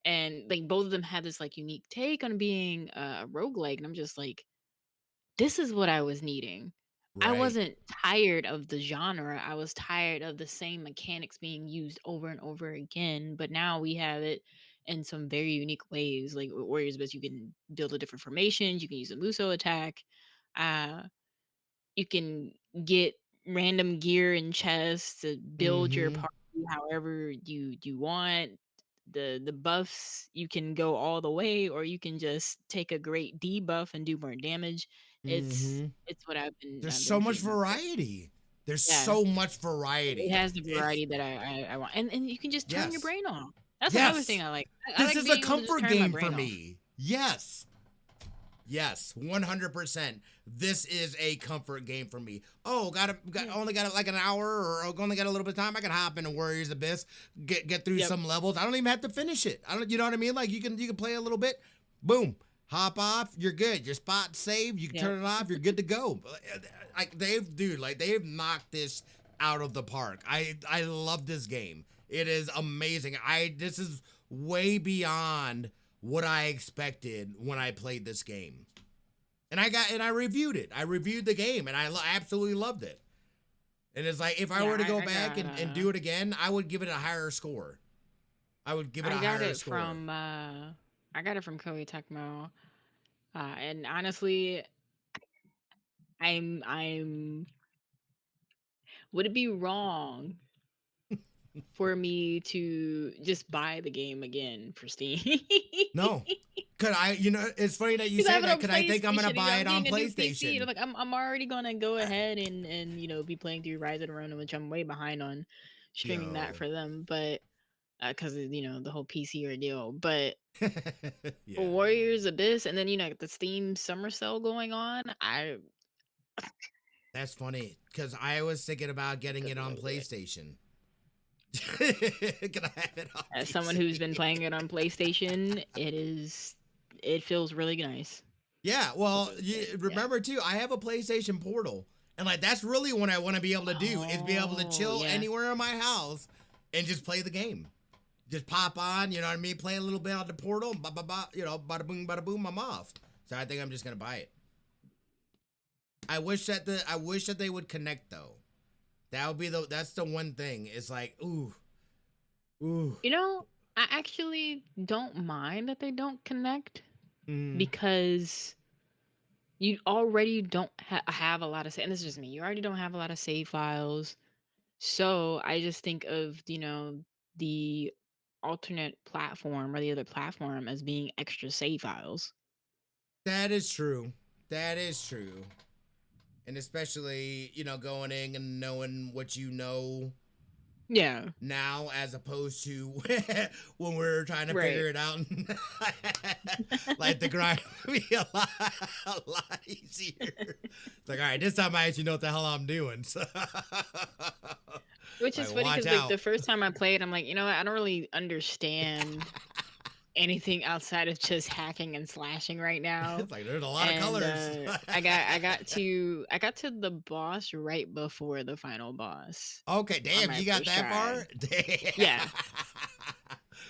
and like both of them had this like unique take on being a roguelike, and I'm just like, this is what I was needing. I Right. wasn't tired of the genre. I was tired of the same mechanics being used over and over again. But now we have it in some very unique ways. Like with Warriors Best, you can build a different formations. You can use a Muso attack. Uh, you can get random gear and chests to build your Mm-hmm. party however you want. The buffs, you can go all the way, or you can just take a great debuff and do more damage. It's Mm-hmm. it's what There's I've so been much feeling. variety. There's Yeah, so much it variety. has the It's variety that I want, and you can just turn your yes. brain off. That's another thing Yes. I like. I This like is a being able to just comfort turn my game for brain off. me. Yes. Yes, 100%. This is a comfort game for me. Oh, only got like an hour, or only got a little bit of time. I can hop into Warriors Abyss, get through some levels. I don't even have to finish it. You know what I mean? Like you can play a little bit, boom, hop off, you're good. Your spot saved, you can turn it off, you're good to go. Like they've knocked this out of the park. I love this game. It is amazing. This is way beyond what I expected when I played this game. And I reviewed it. I reviewed the game and I absolutely loved it. And it's like, if I were to go back and do it again, I would give it a higher score. I would give it a higher score. I got it from Koei Tecmo. And honestly, would it be wrong for me to just buy the game again for Steam? No. Cause it's funny that you say that, because I think I'm gonna buy it on PlayStation. Like I'm already gonna go ahead and be playing through Rise of the Ronin, which I'm way behind on streaming that for them, but because the whole PC ordeal. But Warriors Abyss, and then the Steam Summer Sale going on. That's funny, because I was thinking about getting it on PlayStation. Can I have it on As someone who's been playing it on PlayStation, it feels really nice. Yeah, well, remember too, I have a PlayStation Portal, and like that's really what I want to be able to do, is be able to chill anywhere in my house and just play the game. Just pop on, you know what I mean? Play a little bit on the Portal, bada boom, I'm off. So I think I'm just gonna buy it. I wish that they would connect though. That's the one thing. It's like, ooh. I actually don't mind that they don't connect, because you already don't have a lot of and this is just me. You already don't have a lot of save files. So I just think of, the alternate platform or the other platform as being extra save files. That is true. And especially, going in and knowing what now, as opposed to when we're trying to figure it out. Like the grind would be a lot easier. It's like, all right, this time I actually know what the hell I'm doing. So. Which is funny, because the first time I played, I'm like, what, I don't really understand anything outside of just hacking and slashing right now. It's like there's a lot of colors. I got to the boss right before the final boss. Okay, damn, you got that far? Yeah.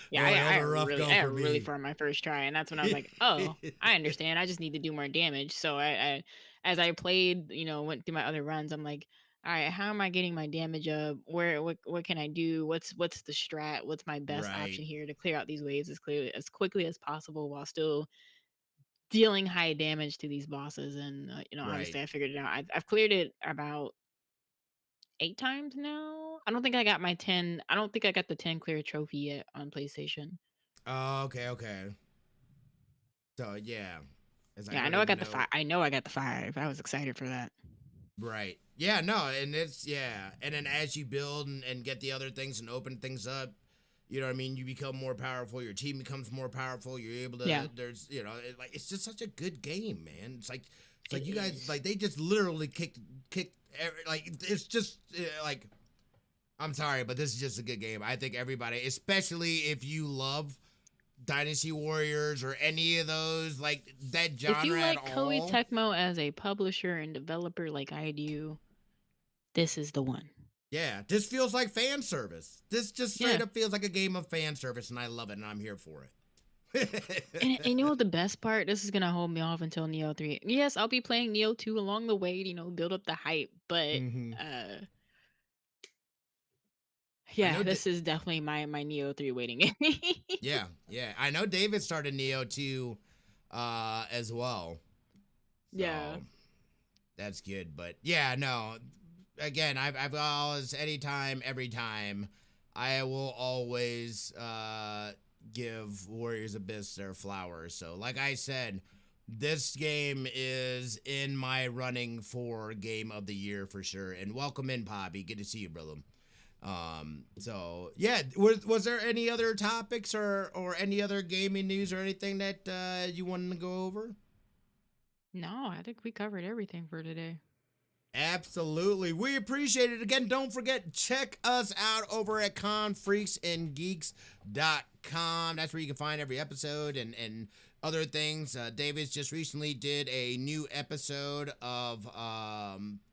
Yeah, I really far my first try, and that's when I was like, oh, I understand. I just need to do more damage. So I as I played, went through my other runs, I'm like, all right, how am I getting my damage up? What can I do? What's the strat? What's my best option here to clear out these waves as quickly as possible while still dealing high damage to these bosses? And obviously I figured it out. I've cleared it about 8 times now. I don't think I got my 10. I don't think I got the 10 clear trophy yet on PlayStation. Oh, okay. So yeah. I know I got the 5. I know I got the 5. I was excited for that. Right. Yeah, no, and and then as you build and get the other things and open things up, you know what I mean, you become more powerful, your team becomes more powerful, you're able to there's it's just such a good game, man. It's like you guys, like, they just literally kicked like, it's just like, I'm sorry, but this is just a good game. I think everybody, especially if you love Dynasty Warriors or any of those, like, that genre if you like at all. Koei Tecmo as a publisher and developer like I do, this is the one. Yeah, this feels like fan service. This just straight up feels like a game of fan service, and I love it, and I'm here for it. and you know what the best part? This is gonna hold me off until Neo 3. Yes, I'll be playing Neo 2 along the way, build up the hype. But this is definitely my Neo 3 waiting game. Yeah. I know David started Neo 2 as well. So yeah. That's good. But yeah, no. Again, I've always, anytime, every time, I will always give Warriors Abyss their flowers. So like I said, this game is in my running for game of the year for sure. And welcome in, Poppy. Good to see you, brother. So yeah, was there any other topics or any other gaming news or anything that you wanted to go over? No, I think we covered everything for today. Absolutely. We appreciate it. Again, don't forget, check us out over at confreaksandgeeks.com. That's where you can find every episode and other things. Davis just recently did a new episode of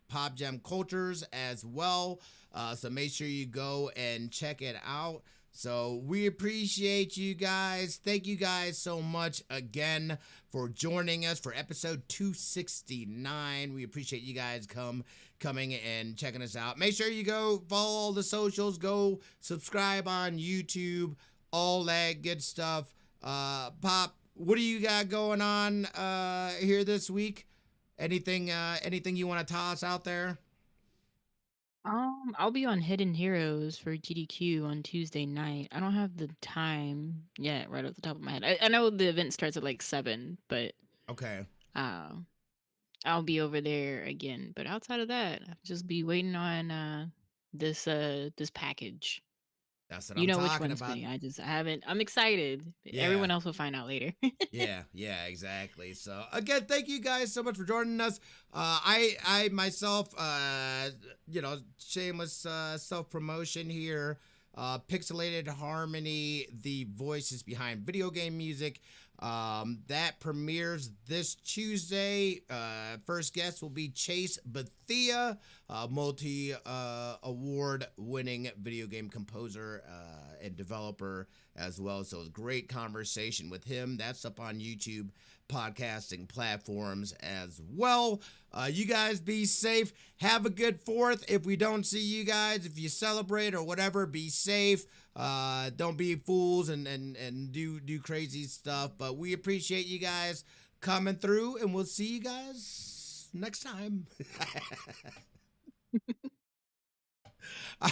Pop Gem Cultures as well. So make sure you go and check it out. So we appreciate you guys. Thank you guys so much again for joining us for episode 269. We appreciate you guys coming and checking us out. Make sure you go follow all the socials, go subscribe on YouTube, all that good stuff. Pop, what do you got going on here this week? Anything you want to toss out there? I'll be on Hidden Heroes for GDQ on Tuesday night. I don't have the time yet, right off the top of my head. I know the event starts at like 7, but Okay. uh, I'll be over there again. But outside of that, I'll just be waiting on this package. That's what You I'm know which talking one it's about. coming. I haven't. I'm excited. Yeah. Everyone else will find out later. Yeah, exactly. So again, thank you guys so much for joining us. I myself, shameless self promotion here. Pixelated Harmony, the voices behind video game music. That premieres this Tuesday. First guest will be Chase Bethia, multi award winning video game composer and developer as well. So a great conversation with him. That's up on YouTube podcasting platforms as well. You guys be safe. Have a good 4th. If we don't see you guys, if you celebrate or whatever, be safe. Don't be fools and do crazy stuff. But we appreciate you guys coming through, and we'll see you guys next time. I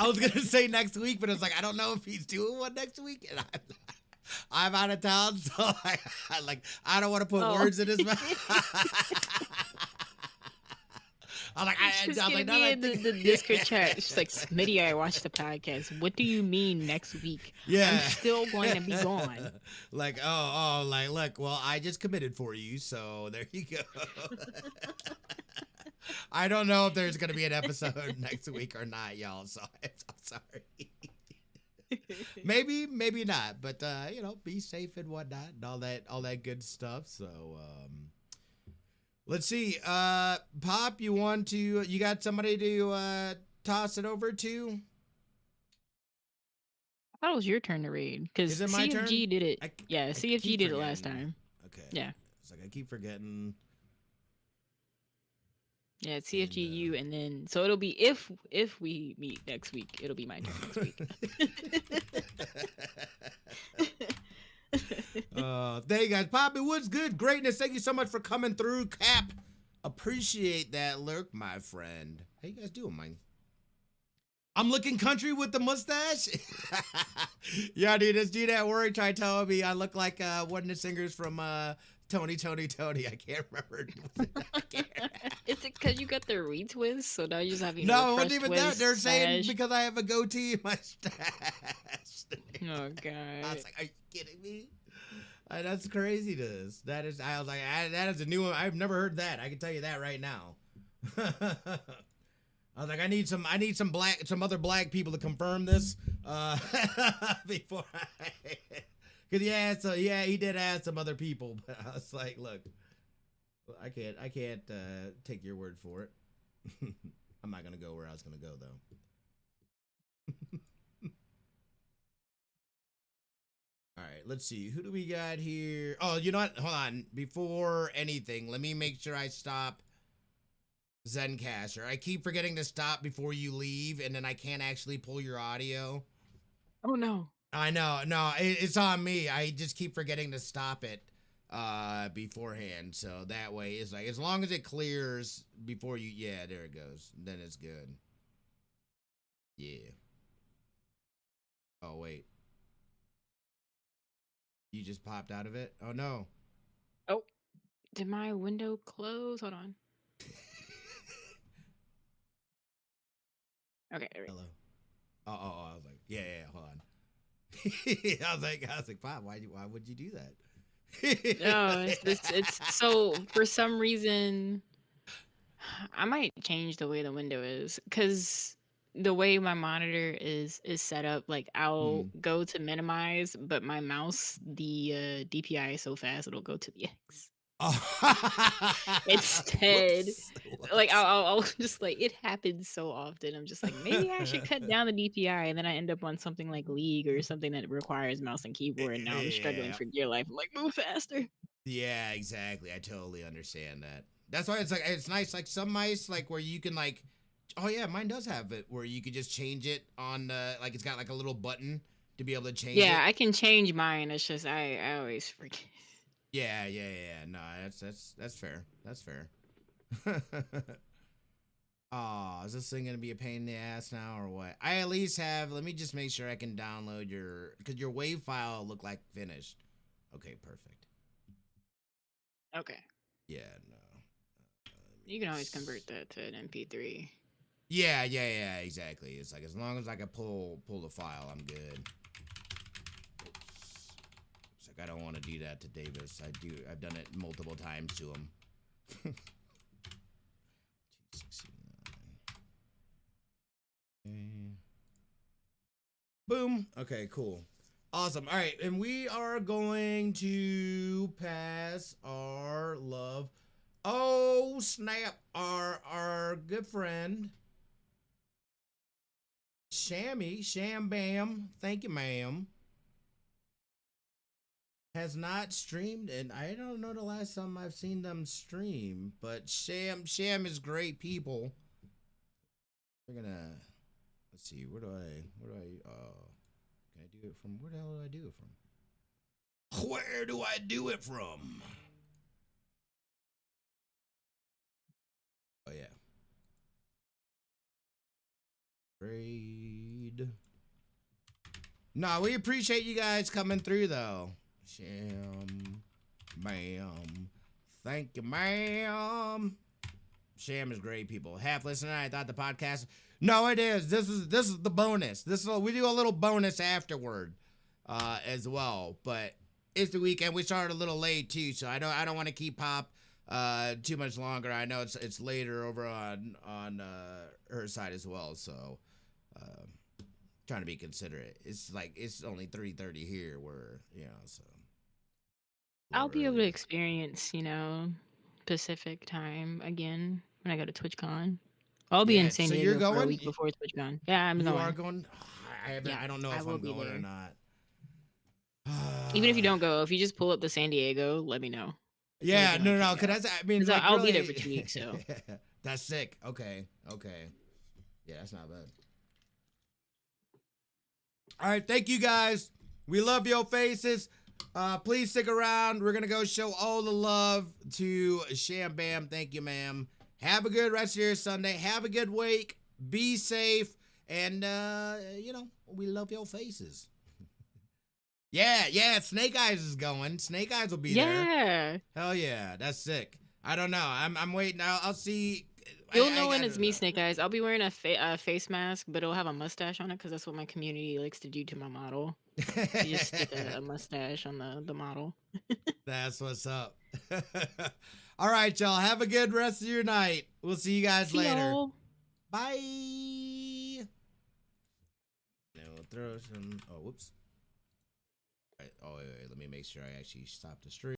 was gonna say next week, but it's like I don't know if he's doing one next week, and I'm out of town, so I don't want to put words in his mouth. I'm like, She's gonna be in the Discord chat. She's like, Smitty, I watched the podcast. What do you mean next week? Yeah, I'm still going to be gone. Like, look, well, I just committed for you, so there you go. I don't know if there's gonna be an episode next week or not, y'all. So I'm sorry. maybe not, but be safe and whatnot and all that good stuff. So let's see. Pop, you got somebody to toss it over to? I thought it was your turn to read because CFG did it. CFG did it last time. Okay. Yeah. It's like I keep forgetting. Yeah, it's CFG, you, and then so it'll be if we meet next week, it'll be my turn next week. There you guys. Poppy, what's good? Greatness. Thank you so much for coming through. Cap, appreciate that lurk, my friend. How you guys doing, man? I'm looking country with the mustache. Yeah, dude, this dude at work tried telling me I look like one of the singers from Tony. I can't remember. Is it because you got the retwist? So now you're just having no, it wasn't even that. They're saying because I have a goatee in my stash. Oh god! I was like, are you kidding me? That's craziness. That is. I was like, that is a new one. I've never heard that. I can tell you that right now. I was like, I need some other black people to confirm this before because he did ask some other people, but I was like, look, I can't take your word for it. I'm not gonna go where I was gonna go though. All right, let's see. Who do we got here? Oh, you know what? Hold on. Before anything, let me make sure I stop Zencaster. I keep forgetting to stop before you leave, and then I can't actually pull your audio. Oh no. I know. No, it's on me. I just keep forgetting to stop it beforehand. So that way it's like as long as it clears before you there it goes. Then it's good. Yeah. Oh wait. You just popped out of it? Oh no. Oh. Did my window close? Hold on. Okay. Hello. Oh, I was like, yeah, hold on. I was like, Pop, why would you do that? No, it's so for some reason I might change the way the window is because the way my monitor is set up, like I'll Hmm. go to minimize, but my mouse, the DPI is so fast it'll go to the X. Oh. Instead, Whoops. like Whoops. I'll just like it happens so often. I'm just like maybe I should cut down the DPI, and then I end up on something like League or something that requires mouse and keyboard, and now I'm struggling Yeah. for dear life. I'm like move faster. Yeah, exactly. I totally understand that. That's why it's like it's nice. Like some mice, like where you can like, oh yeah, mine does have it where you could just change it on like it's got like a little button to be able to change Yeah, it. I can change mine. It's just I always forget. Yeah, yeah, yeah. No, that's fair. That's fair. Oh, is this thing gonna be a pain in the ass now or what? I at least have. Let me just make sure I can download your because your wave file looked like finished. Okay, perfect. Okay. Yeah, no. You can always convert that to an MP3. Yeah, yeah, yeah, exactly. It's like as long as I can pull the file, I'm good. Oops. It's like I don't want to do that to Davis. I've done it multiple times to him. 269. Okay. Boom. Okay, cool. Awesome. All right, and we are going to pass our love. Oh, snap. Our good friend Shammy, Sham Bam, thank you, ma'am, has not streamed, and I don't know the last time I've seen them stream, but Sham is great people. We're gonna, let's see, where do can I do it from, where the hell do I do it from? Where do I do it from? Oh, yeah. Trade. Nah, we appreciate you guys coming through, though. Sham, ma'am. Thank you, ma'am. Sham is great, people. Half listener, I thought the podcast. No, it is. This is the bonus. We do a little bonus afterward, as well. But it's the weekend. We started a little late too, so I don't want to keep Pop too much longer. I know it's later over on her side as well. So trying to be considerate. It's like it's only 3:30 here, where so a I'll little be able to earlier. experience, Pacific time again when I go to TwitchCon. I'll be in Yeah. San So you're Diego for a going? week before TwitchCon. Yeah, I'm You are going. going? I haven't. Yeah, I don't know I if will I'm be going or there. not. Even if you don't go, if you just pull up to San Diego, let me know. We Yeah, can no, like no, hang no. Cause out. I mean, Cause like, I'll be there for really, 2 weeks. So that's sick. Okay, okay. Yeah, that's not bad. All right, thank you guys. We love your faces. Please stick around. We're gonna go show all the love to Sham Bam. Thank you, ma'am. Have a good rest of your Sunday. Have a good week. Be safe, and we love your faces. Yeah, yeah. Snake Eyes is going. Snake Eyes will be there. yeah, Hell yeah, that's sick. I don't know. I'm waiting. I'll see. you'll I know when it's don't me, know. Snake Eyes. I'll be wearing a face mask, but it'll have a mustache on it because that's what my community likes to do to my model. You just stick a mustache on the model. That's what's up. All right, y'all. Have a good rest of your night. We'll see you guys See later. y'all. Bye. Now we'll throw some. Oh, whoops. All right. Oh, wait. Let me make sure I actually stop the stream.